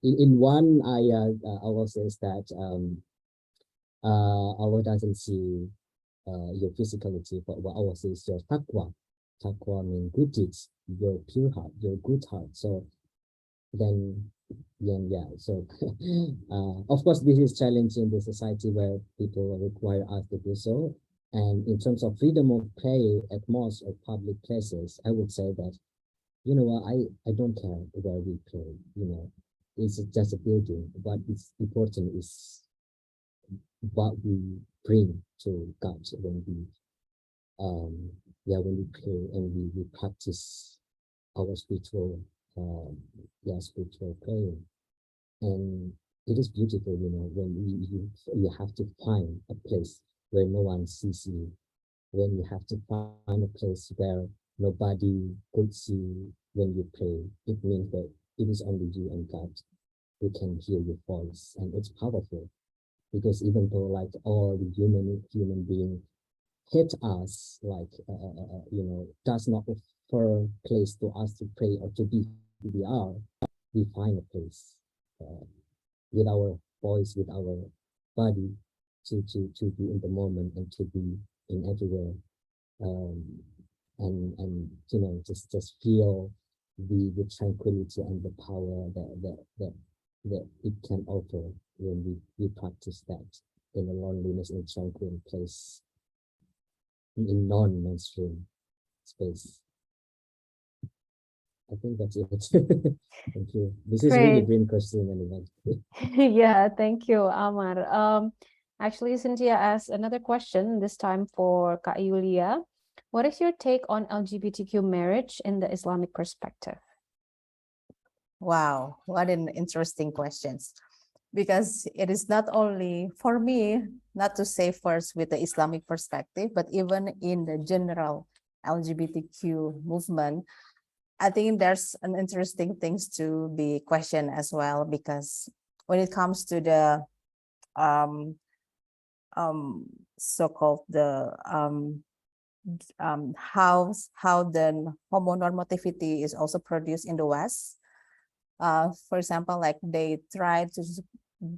in one ayah, Allah says that Allah doesn't see your physicality, but what Allah says your taqwa. Taqwa means good deeds, your pure heart, your good heart. So then yeah. So, of course, this is challenging the society where people require us to do so. And in terms of freedom of play at mosques or public places, I would say that, you know what, I don't care where we play, you know, it's just a building. What is important is what we bring to God when we, when we play and we practice our spiritual, spiritual playing. And it is beautiful, you know, when you have to find a place where no one sees you, when you have to find a place where nobody puts you when you pray. It means that it is only you and God who can hear your voice, and it's powerful. Because even though like all the human being hate us, like you know, does not offer place to us to pray or to be who we are, we find a place with our voice, with our body, to be in the moment and to be in everywhere, um, and you know, just feel the tranquility and the power that it can offer when we practice that in a loneliness and tranquil place, in non-mainstream space. I think that's it. Thank you. This is really Great. green question anyway. Yeah, thank you, Amar. Actually, Cynthia asked another question, this time for Kak Yulia. What is your take on LGBTQ marriage in the Islamic perspective? Wow, what an interesting questions. Because it is not only for me, not to say first with the Islamic perspective, but even in the general LGBTQ movement, I think there's an interesting things to be questioned as well, because when it comes to the so-called the how the homonormativity is also produced in the West. For example, like they try to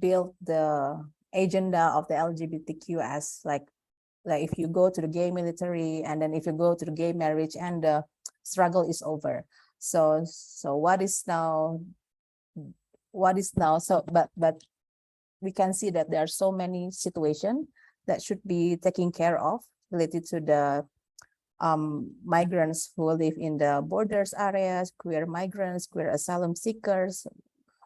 build the agenda of the LGBTQ as like if you go to the gay military, and then if you go to the gay marriage, and the struggle is over. So what is now so but we can see that there are so many situations that should be taken care of related to the migrants who live in the borders areas, queer migrants, queer asylum seekers,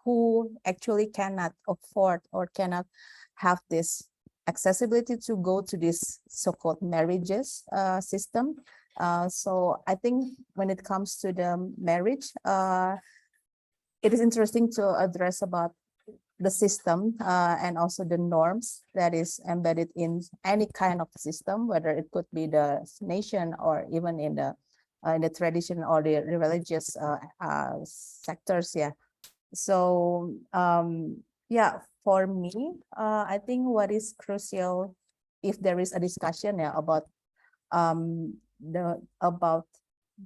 who actually cannot afford or cannot have this accessibility to go to this so-called marriages system. So I think when it comes to the marriage, it is interesting to address about the system and also the norms that is embedded in any kind of system, whether it could be the nation or even in the tradition or the religious sectors. Yeah. So yeah, for me, I think what is crucial, if there is a discussion about about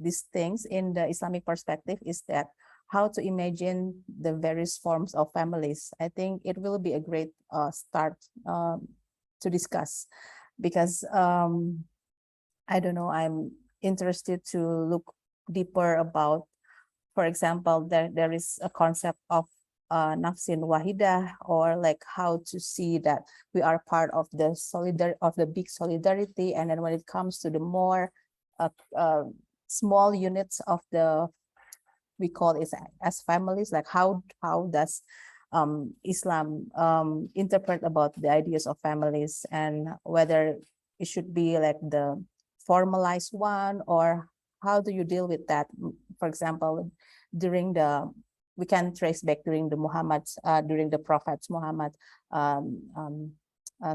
these things in the Islamic perspective, is that how to imagine the various forms of families. I think it will be a great start to discuss, because I don't know, I'm interested to look deeper about, for example, there is a concept of nafsin wahidah, or like how to see that we are part of the big solidarity, and then when it comes to the more small units of the, we call it as families, like how does Islam interpret about the ideas of families, and whether it should be like the formalized one, or how do you deal with that? For example, during the, we can trace back during the during the Prophet Muhammad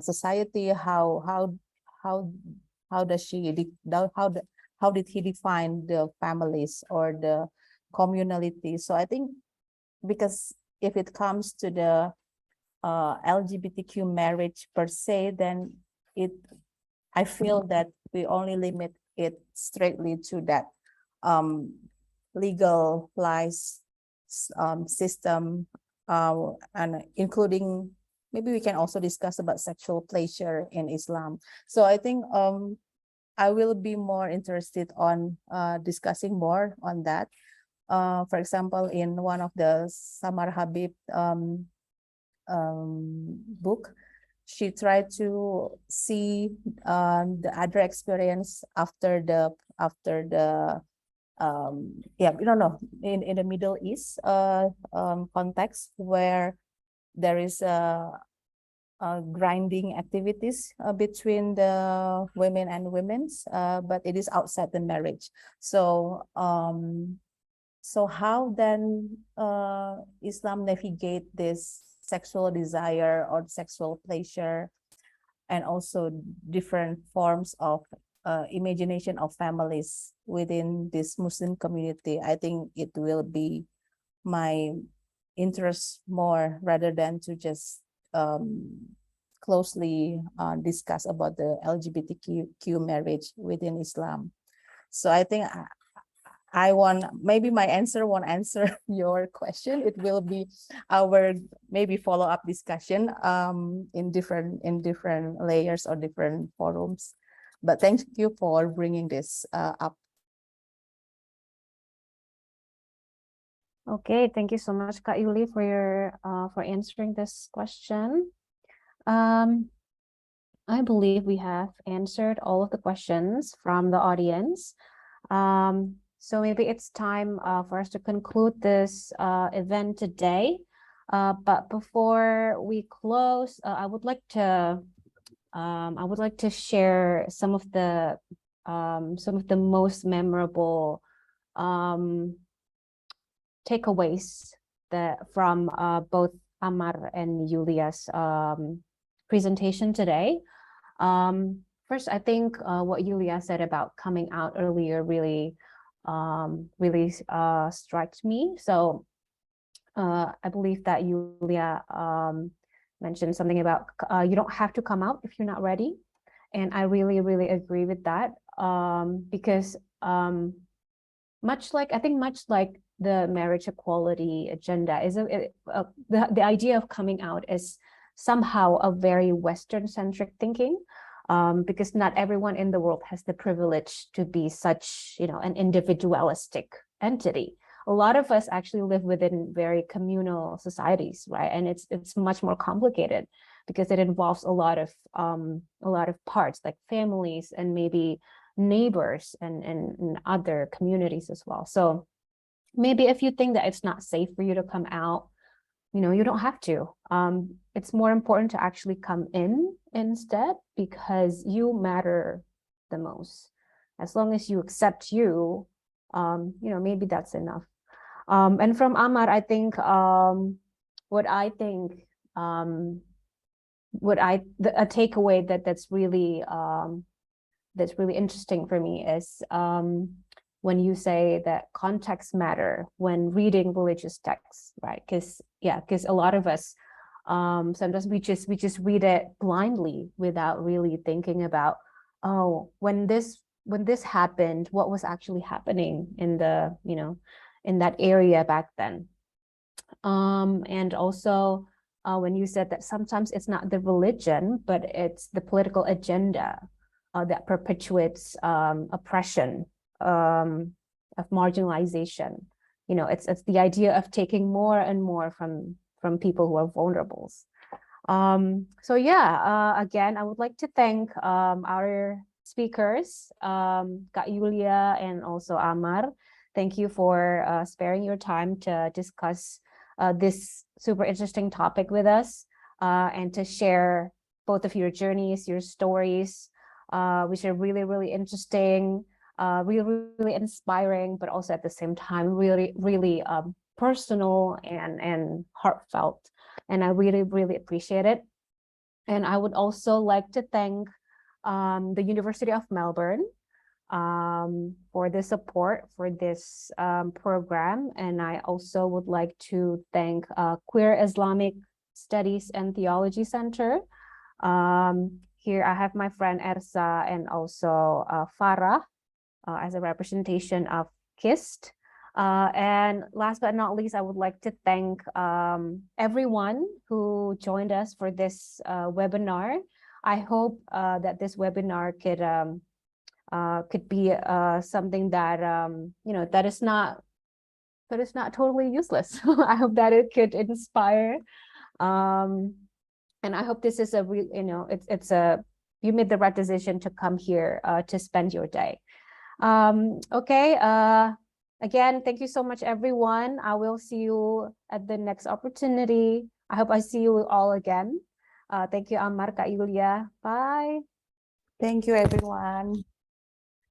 society, how does how did he define the families or the communality? So I think, because if it comes to the LGBTQ marriage per se, then I feel that we only limit it straightly to that legalized system, and including, maybe we can also discuss about sexual pleasure in Islam. So I think I will be more interested on discussing more on that. For example, in one of the Samar Habib book, she tried to see the other experience after the yeah, you know, in the Middle East context, where there is grinding activities between the women and women's, but it is outside the marriage. So so how then Islam navigate this sexual desire or sexual pleasure, and also different forms of imagination of families within this Muslim community? I think it will be my interest more, rather than to just closely discuss about the LGBTQ marriage within Islam. So I think I want, maybe my answer won't answer your question. It will be our maybe follow-up discussion in different layers or different forums. But thank you for bringing this up. Okay, thank you so much, Kak Yuli, for your for answering this question. I believe we have answered all of the questions from the audience. So maybe it's time for us to conclude this event today. But before we close, I would like to share some of the most memorable takeaways from both Amar and Yulia's presentation today. First, I think what Yulia said about coming out earlier really struck me. So I believe that Yulia mentioned something about you don't have to come out if you're not ready, and I really agree with that, because much like the marriage equality agenda is the idea of coming out is somehow a very Western centric thinking, because not everyone in the world has the privilege to be such, you know, an individualistic entity. A lot of us actually live within very communal societies, right? And it's much more complicated because it involves a lot of parts, like families and maybe neighbors and other communities as well. So maybe if you think that it's not safe for you to come out, you know, you don't have to. It's more important to actually come in instead, because you matter the most. As long as you accept you, you know, maybe that's enough. And from Amar, I think a takeaway that's really interesting for me is when you say that context matter when reading religious texts, right? Because a lot of us sometimes we just read it blindly without really thinking about, oh, when this happened, what was actually happening in the, you know, in that area back then. And also when you said that sometimes it's not the religion, but it's the political agenda that perpetuates oppression, of marginalization. You know, it's the idea of taking more and more from people who are vulnerable. So yeah, again, I would like to thank our speakers, Kak Yulia and also Amar. Thank you for sparing your time to discuss this super interesting topic with us, and to share both of your journeys, your stories, which are really interesting, really inspiring, but also at the same time really personal and heartfelt. And I really appreciate it. And I would also like to thank the University of Melbourne for the support for this program. And I also would like to thank Queer Islamic Studies and Theology Center. Here I have my friend Ersa and also Farah as a representation of QIST. And last but not least, I would like to thank everyone who joined us for this webinar. I hope that this webinar could be something that you know, that is not but it's not totally useless. I hope that it could inspire. And I hope this is a real, you made the right decision to come here to spend your day. Okay. Again, thank you so much, everyone. I will see you at the next opportunity. I hope I see you all again. Thank you, Amar, Kak Yulia. Bye. Thank you, everyone.